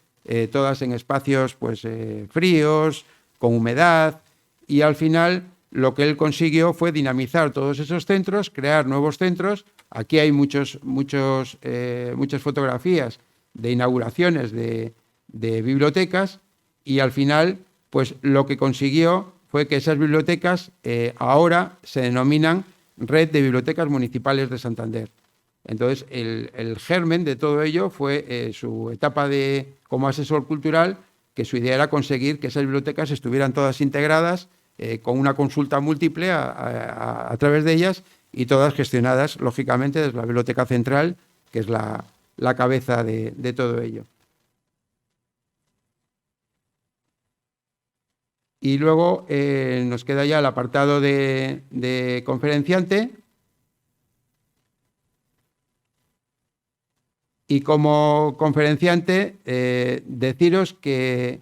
Speaker 2: todas en espacios pues fríos, con humedad, y al final lo que él consiguió fue dinamizar todos esos centros, crear nuevos centros. Aquí hay muchas fotografías de inauguraciones de bibliotecas y al final pues lo que consiguió fue que esas bibliotecas ahora se denominan Red de Bibliotecas Municipales de Santander. Entonces, el germen de todo ello fue su etapa como asesor cultural, que su idea era conseguir que esas bibliotecas estuvieran todas integradas con una consulta múltiple a través de ellas y todas gestionadas, lógicamente, desde la Biblioteca Central, que es la cabeza de todo ello. Y luego nos queda ya el apartado de conferenciante. Y como conferenciante, deciros que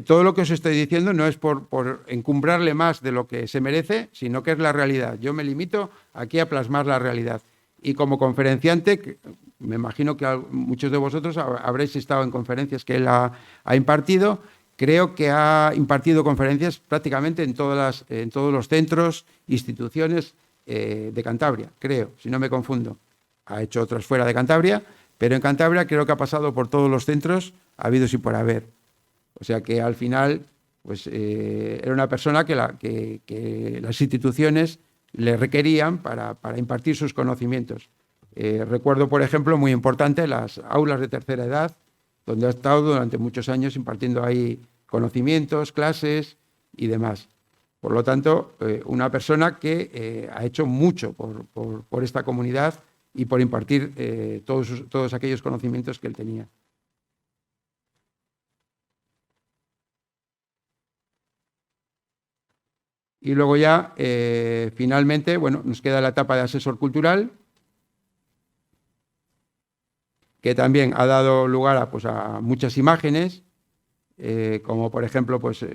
Speaker 2: todo lo que os estoy diciendo no es por encumbrarle más de lo que se merece, sino que es la realidad. Yo me limito aquí a plasmar la realidad. Y como conferenciante, me imagino que muchos de vosotros habréis estado en conferencias que él ha impartido. Creo que ha impartido conferencias prácticamente en todos los centros, instituciones de Cantabria, creo, si no me confundo. Ha hecho otras fuera de Cantabria, pero en Cantabria creo que ha pasado por todos los centros habidos y por haber. O sea que al final pues, era una persona que las instituciones le requerían para impartir sus conocimientos. Recuerdo, por ejemplo, muy importante, las aulas de tercera edad, donde ha estado durante muchos años impartiendo ahí conocimientos, clases y demás. Por lo tanto, una persona que ha hecho mucho por esta comunidad y por impartir todos aquellos conocimientos que él tenía. Y luego ya, finalmente, bueno, nos queda la etapa de asesor cultural, que también ha dado lugar a muchas imágenes, como por ejemplo pues,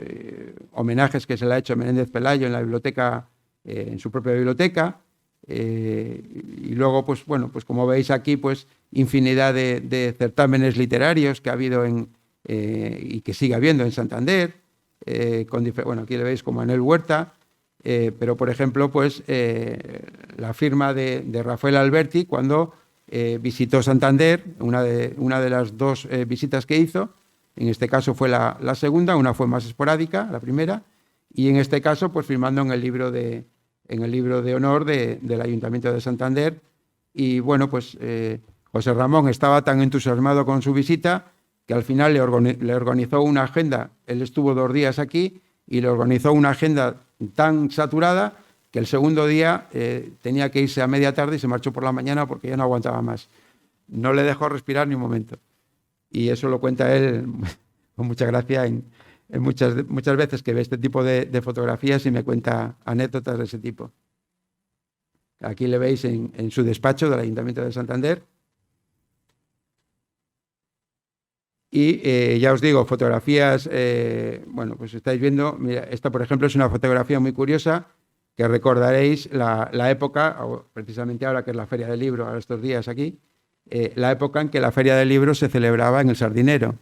Speaker 2: homenajes que se le ha hecho a Menéndez Pelayo en la biblioteca, en su propia biblioteca, Y luego, pues bueno, pues como veis aquí, pues infinidad de certámenes literarios que ha habido y que sigue habiendo en Santander, bueno, aquí le veis como Anel Huerta, pero por ejemplo, pues la firma de Rafael Alberti cuando visitó Santander, una de las dos visitas que hizo, en este caso fue la segunda, una fue más esporádica, la primera, y en este caso, pues firmando en el libro de honor del Ayuntamiento de Santander. Y bueno, pues José Ramón estaba tan entusiasmado con su visita que al final le organizó una agenda. Él estuvo 2 días aquí y le organizó una agenda tan saturada que el segundo día tenía que irse a media tarde y se marchó por la mañana porque ya no aguantaba más. No le dejó respirar ni un momento. Y eso lo cuenta él con mucha gracia en muchas veces que ve este tipo de fotografías y me cuenta anécdotas de ese tipo. Aquí le veis en su despacho del Ayuntamiento de Santander. Y ya os digo, fotografías, bueno, pues estáis viendo, mira, esta por ejemplo es una fotografía muy curiosa que recordaréis la época, precisamente ahora que es la Feria del Libro, ahora estos días aquí, la época en que la Feria del Libro se celebraba en el Sardinero.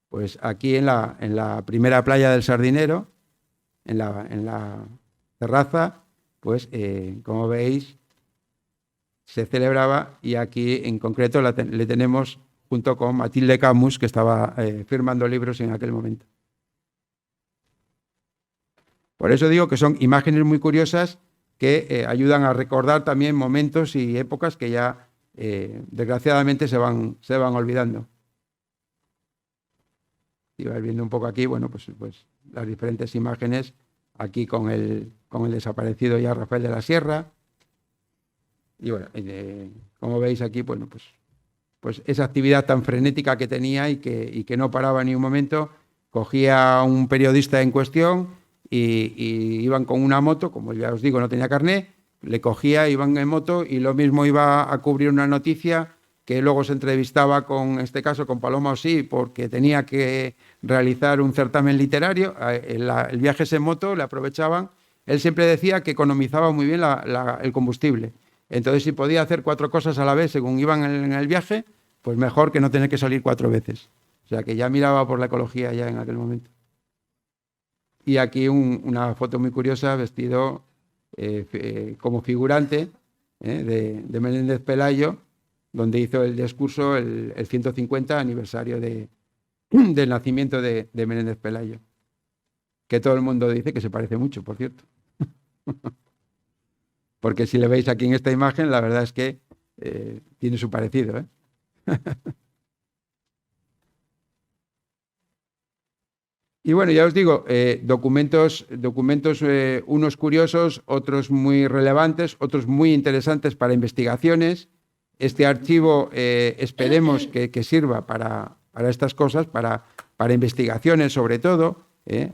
Speaker 2: Pues aquí en la primera playa del Sardinero, en la terraza, pues como veis, se celebraba y aquí en concreto le tenemos junto con Matilde Camus, que estaba firmando libros en aquel momento. Por eso digo que son imágenes muy curiosas que ayudan a recordar también momentos y épocas que ya desgraciadamente se van olvidando. Y vais viendo un poco aquí, bueno, pues las diferentes imágenes, aquí con el desaparecido ya Rafael de la Sierra. Y bueno, como veis aquí, bueno, pues esa actividad tan frenética que tenía y que no paraba ni un momento, cogía a un periodista en cuestión y iban con una moto, como ya os digo, no tenía carné, le cogía, iban en moto y lo mismo iba a cubrir una noticia que luego se entrevistaba en este caso con Paloma Osí porque tenía que realizar un certamen literario. El viaje en moto le aprovechaban. Él siempre decía que economizaba muy bien el combustible. Entonces, si podía hacer 4 cosas a la vez según iban en el viaje, pues mejor que no tener que salir 4 veces. O sea, que ya miraba por la ecología ya en aquel momento. Y aquí una foto muy curiosa, vestido como figurante de Menéndez Pelayo, donde hizo el discurso el 150 aniversario del nacimiento de Menéndez Pelayo. Que todo el mundo dice que se parece mucho, por cierto. Porque si le veis aquí en esta imagen, la verdad es que tiene su parecido, ¿eh? Y bueno, ya os digo, documentos unos curiosos, otros muy relevantes, otros muy interesantes para investigaciones. Este archivo esperemos que sirva para estas cosas, para investigaciones sobre todo.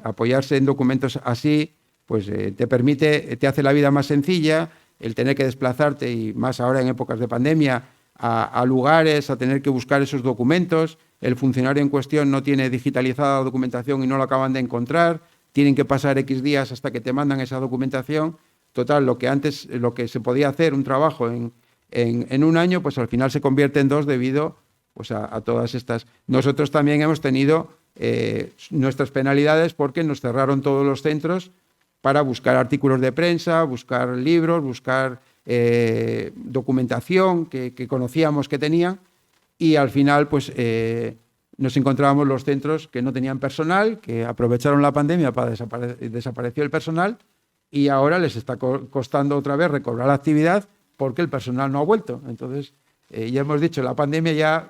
Speaker 2: Apoyarse en documentos así, pues te hace la vida más sencilla, el tener que desplazarte, y más ahora en épocas de pandemia, a lugares, a tener que buscar esos documentos. El funcionario en cuestión no tiene digitalizada la documentación y no lo acaban de encontrar, tienen que pasar X días hasta que te mandan esa documentación. Total, lo que se podía hacer un trabajo en un año, pues al final se convierte en 2 debido pues, a todas estas. Nosotros también hemos tenido nuestras penalidades porque nos cerraron todos los centros para buscar artículos de prensa, buscar libros, buscar documentación que conocíamos que tenían, y al final pues nos encontrábamos los centros que no tenían personal, que aprovecharon la pandemia para desapareció el personal, y ahora les está costando otra vez recobrar la actividad porque el personal no ha vuelto. Entonces, ya hemos dicho, la pandemia ya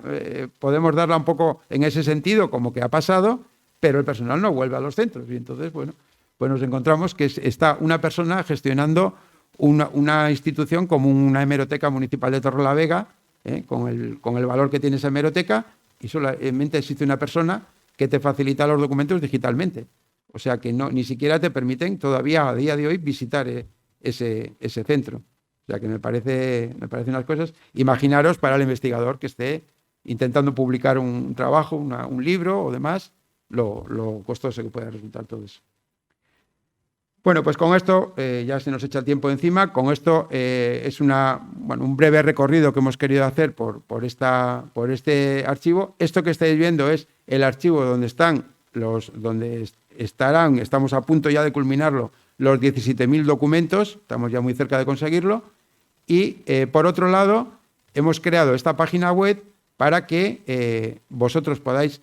Speaker 2: podemos darla un poco en ese sentido, como que ha pasado, pero el personal no vuelve a los centros. Y entonces, bueno, pues nos encontramos que está una persona gestionando una institución como una hemeroteca municipal de Torrelavega, con el valor que tiene esa hemeroteca, y solamente existe una persona que te facilita los documentos digitalmente. O sea que ni siquiera te permiten todavía a día de hoy visitar ese centro. O sea que me parece unas cosas. Imaginaros para el investigador que esté intentando publicar un trabajo, un libro o demás, lo costoso que pueda resultar todo eso. Bueno, pues con esto ya se nos echa el tiempo encima. Con esto es un breve recorrido que hemos querido hacer por este archivo. Esto que estáis viendo es el archivo donde estarán, estamos a punto ya de culminarlo, los 17.000 documentos. Estamos ya muy cerca de conseguirlo. Y por otro lado, hemos creado esta página web para que vosotros podáis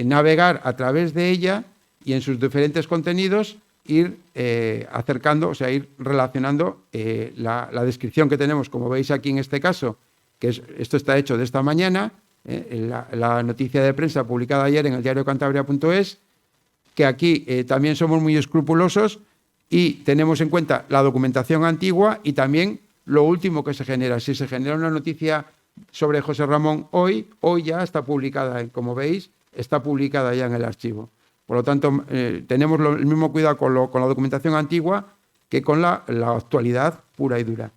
Speaker 2: navegar a través de ella y en sus diferentes contenidos ir acercando, o sea, ir relacionando la descripción que tenemos, como veis aquí en este caso, que esto está hecho de esta mañana, la noticia de prensa publicada ayer en el diario Cantabria.es, que aquí también somos muy escrupulosos y tenemos en cuenta la documentación antigua y también lo último que se genera. Si se genera una noticia sobre José Ramón hoy ya está publicada, como veis, está publicada ya en el archivo. Por lo tanto, tenemos el mismo cuidado con la documentación antigua que con la actualidad pura y dura.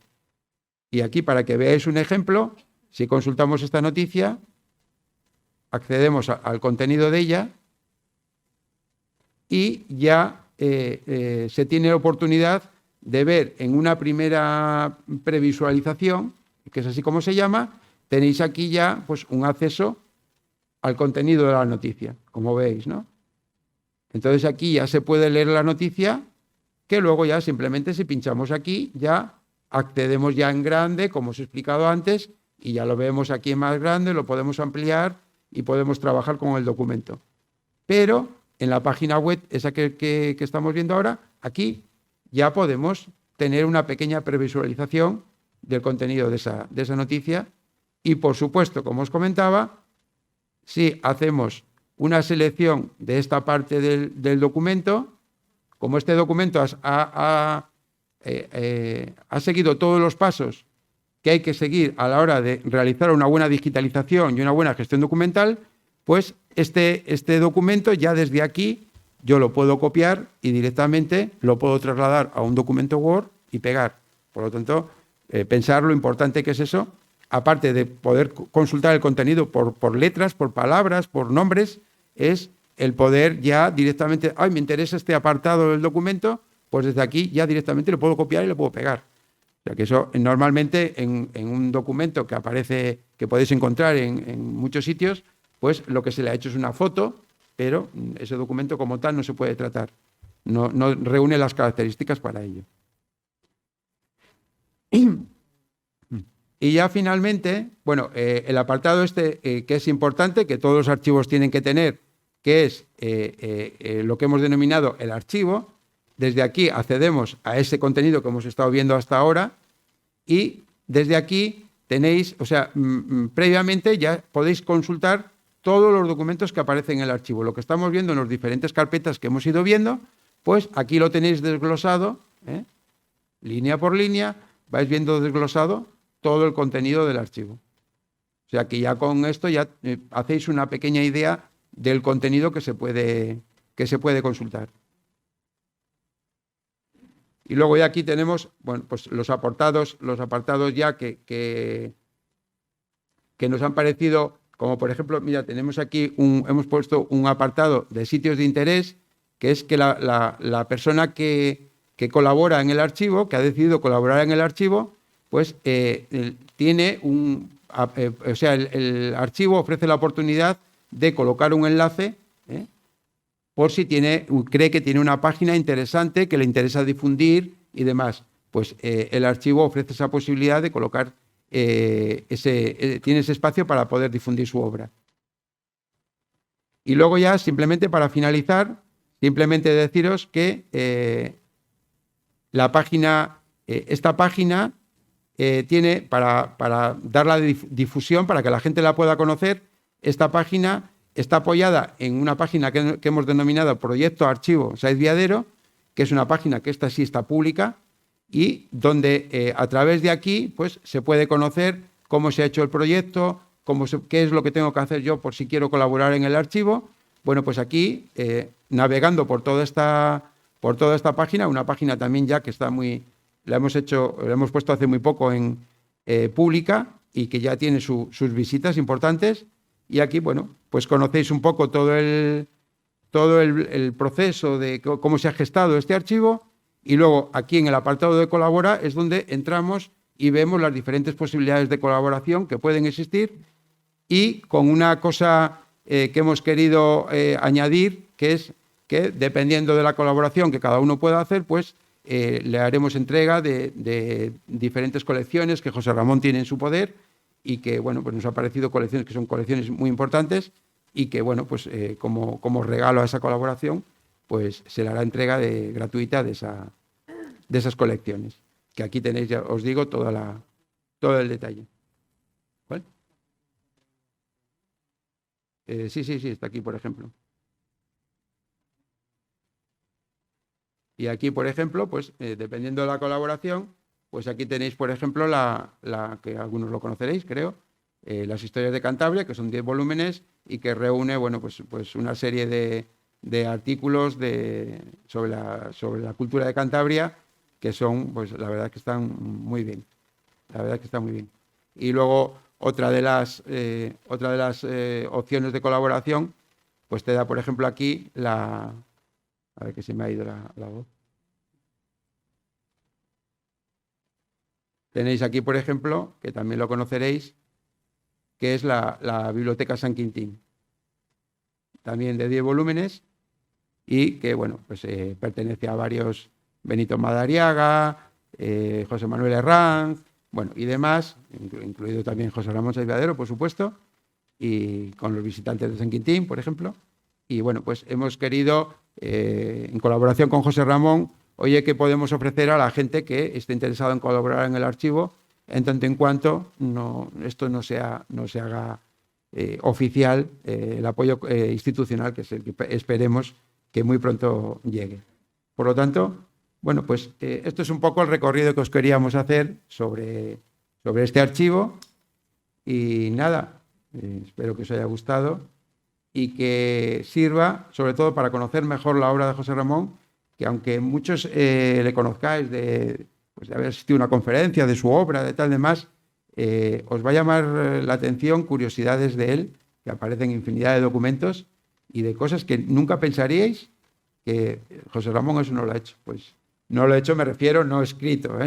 Speaker 2: Y aquí, para que veáis un ejemplo, si consultamos esta noticia, accedemos al contenido de ella y ya se tiene la oportunidad de ver en una primera previsualización, que es así como se llama, tenéis aquí ya pues, un acceso al contenido de la noticia, como veis, ¿no? Entonces aquí ya se puede leer la noticia, que luego ya simplemente si pinchamos aquí ya accedemos ya en grande, como os he explicado antes, y ya lo vemos aquí en más grande, lo podemos ampliar y podemos trabajar con el documento. Pero en la página web, esa que estamos viendo ahora, aquí ya podemos tener una pequeña previsualización del contenido de esa noticia y, por supuesto, como os comentaba, si hacemos una selección de esta parte del documento, como este documento ha seguido todos los pasos que hay que seguir a la hora de realizar una buena digitalización y una buena gestión documental, pues este documento ya desde aquí yo lo puedo copiar y directamente lo puedo trasladar a un documento Word y pegar. Por lo tanto, pensar lo importante que es eso, aparte de poder consultar el contenido por letras, por palabras, por nombres, es el poder ya directamente, me interesa este apartado del documento, pues desde aquí ya directamente lo puedo copiar y lo puedo pegar. O sea que eso normalmente en un documento que aparece, que podéis encontrar en muchos sitios, pues lo que se le ha hecho es una foto, pero ese documento como tal no se puede tratar. No reúne las características para ello. Y ya finalmente, bueno, el apartado que es importante, que todos los archivos tienen que tener, que es lo que hemos denominado el archivo. Desde aquí accedemos a ese contenido que hemos estado viendo hasta ahora y desde aquí tenéis, o sea, previamente ya podéis consultar todos los documentos que aparecen en el archivo. Lo que estamos viendo en las diferentes carpetas que hemos ido viendo, pues aquí lo tenéis desglosado, línea por línea, vais viendo desglosado todo el contenido del archivo. O sea que ya con esto ya hacéis una pequeña idea del contenido que se puede consultar. Y luego ya aquí tenemos, bueno, pues los apartados ya que nos han parecido, como por ejemplo, mira, tenemos aquí hemos puesto un apartado de sitios de interés, que es que la persona que colabora en el archivo, que ha decidido colaborar en el archivo, pues tiene o sea, el archivo ofrece la oportunidad de colocar un enlace por si cree que tiene una página interesante que le interesa difundir y demás. Pues el archivo ofrece esa posibilidad de colocar, tiene ese espacio para poder difundir su obra. Y luego ya, simplemente para finalizar, simplemente deciros que esta página tiene, para dar la difusión, para que la gente la pueda conocer, esta página está apoyada en una página que hemos denominado Proyecto Archivo Sáez Viadero, que es una página que esta sí está pública y donde a través de aquí pues, se puede conocer cómo se ha hecho el proyecto, qué es lo que tengo que hacer yo por si quiero colaborar en el archivo. Bueno, pues aquí, navegando por toda esta página, una página también ya que está la hemos puesto hace muy poco en pública y que ya tiene sus visitas importantes. Y aquí, bueno, pues conocéis un poco todo el proceso de cómo se ha gestado este archivo Y luego aquí en el apartado de colabora es donde entramos y vemos las diferentes posibilidades de colaboración que pueden existir, y con una cosa que hemos querido añadir, que es que dependiendo de la colaboración que cada uno pueda hacer, pues le haremos entrega de diferentes colecciones que José Ramón tiene en su poder, y que bueno, pues nos ha parecido colecciones que son colecciones muy importantes, y que bueno, pues como regalo a esa colaboración, pues se le hará entrega gratuita de esas colecciones, que aquí tenéis, ya os digo, todo el detalle. ¿Cuál? Sí, está aquí, por ejemplo. Y aquí, por ejemplo, pues dependiendo de la colaboración, pues aquí tenéis, por ejemplo, la que algunos lo conoceréis, creo, las historias de Cantabria, que son 10 volúmenes y que reúne, bueno, pues una serie de artículos sobre la cultura de Cantabria, que son, pues la verdad que están muy bien. La verdad que está muy bien. Y luego otra de las opciones de colaboración, pues te da, por ejemplo, aquí a ver, que se me ha ido la voz. Tenéis aquí, por ejemplo, que también lo conoceréis, que es la Biblioteca San Quintín, también de 10 volúmenes, y que, bueno, pues pertenece a varios, Benito Madariaga, José Manuel Herranz, bueno, y demás, incluido también José Ramón Salvadero, por supuesto, y con los visitantes de San Quintín, por ejemplo. Y bueno, pues hemos querido, en colaboración con José Ramón, oye, ¿qué podemos ofrecer a la gente que esté interesada en colaborar en el archivo, en tanto en cuanto esto no se haga oficial, el apoyo institucional, que es el que esperemos que muy pronto llegue? Por lo tanto, bueno, pues esto es un poco el recorrido que os queríamos hacer sobre este archivo, y nada, espero que os haya gustado y que sirva sobre todo para conocer mejor la obra de José Ramón, que aunque muchos le conozcáis de haber asistido a una conferencia de su obra, de tal, demás, os va a llamar la atención curiosidades de él, que aparecen en infinidad de documentos y de cosas que nunca pensaríais que José Ramón eso no lo ha hecho. Pues no lo ha hecho, me refiero, no escrito,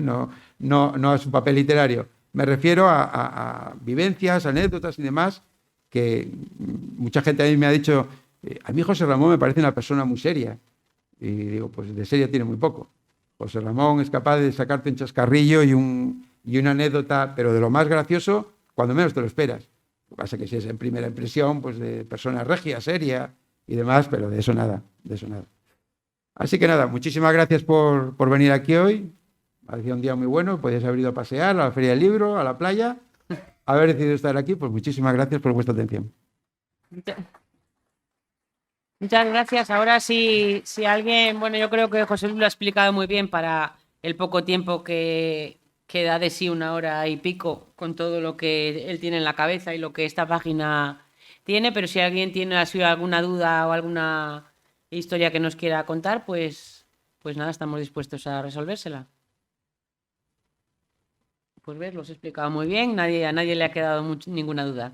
Speaker 2: no a su papel literario, me refiero a vivencias, anécdotas y demás, que mucha gente a mí me ha dicho, a mí José Ramón me parece una persona muy seria. Y digo, pues de seria tiene muy poco. José Ramón es capaz de sacarte un chascarrillo y una anécdota, pero de lo más gracioso, cuando menos te lo esperas. Lo que pasa es que si es en primera impresión, pues de persona regia, seria y demás, pero de eso nada, de eso nada. Así que nada, muchísimas gracias por venir aquí hoy. Parecía un día muy bueno, podíais haber ido a pasear a la Feria del Libro, a la playa. Haber decidido estar aquí, pues muchísimas gracias por vuestra atención.
Speaker 1: Muchas gracias. Ahora si alguien, bueno, yo creo que José Luis lo ha explicado muy bien para el poco tiempo que da de sí, 1 hora y pico, con todo lo que él tiene en la cabeza y lo que esta página tiene, pero si alguien tiene así alguna duda o alguna historia que nos quiera contar, pues nada, estamos dispuestos a resolvérsela. Pues ves, lo he explicado muy bien, a nadie le ha quedado ninguna duda.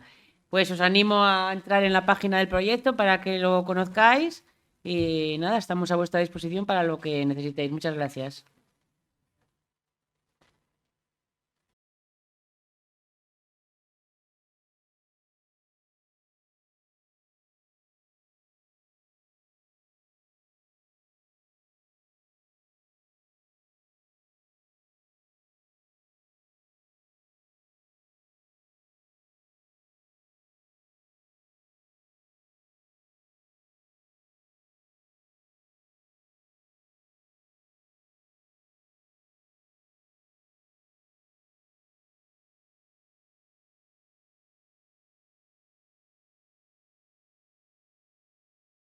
Speaker 1: Pues os animo a entrar en la página del proyecto para que lo conozcáis y nada, estamos a vuestra disposición para lo que necesitéis. Muchas gracias.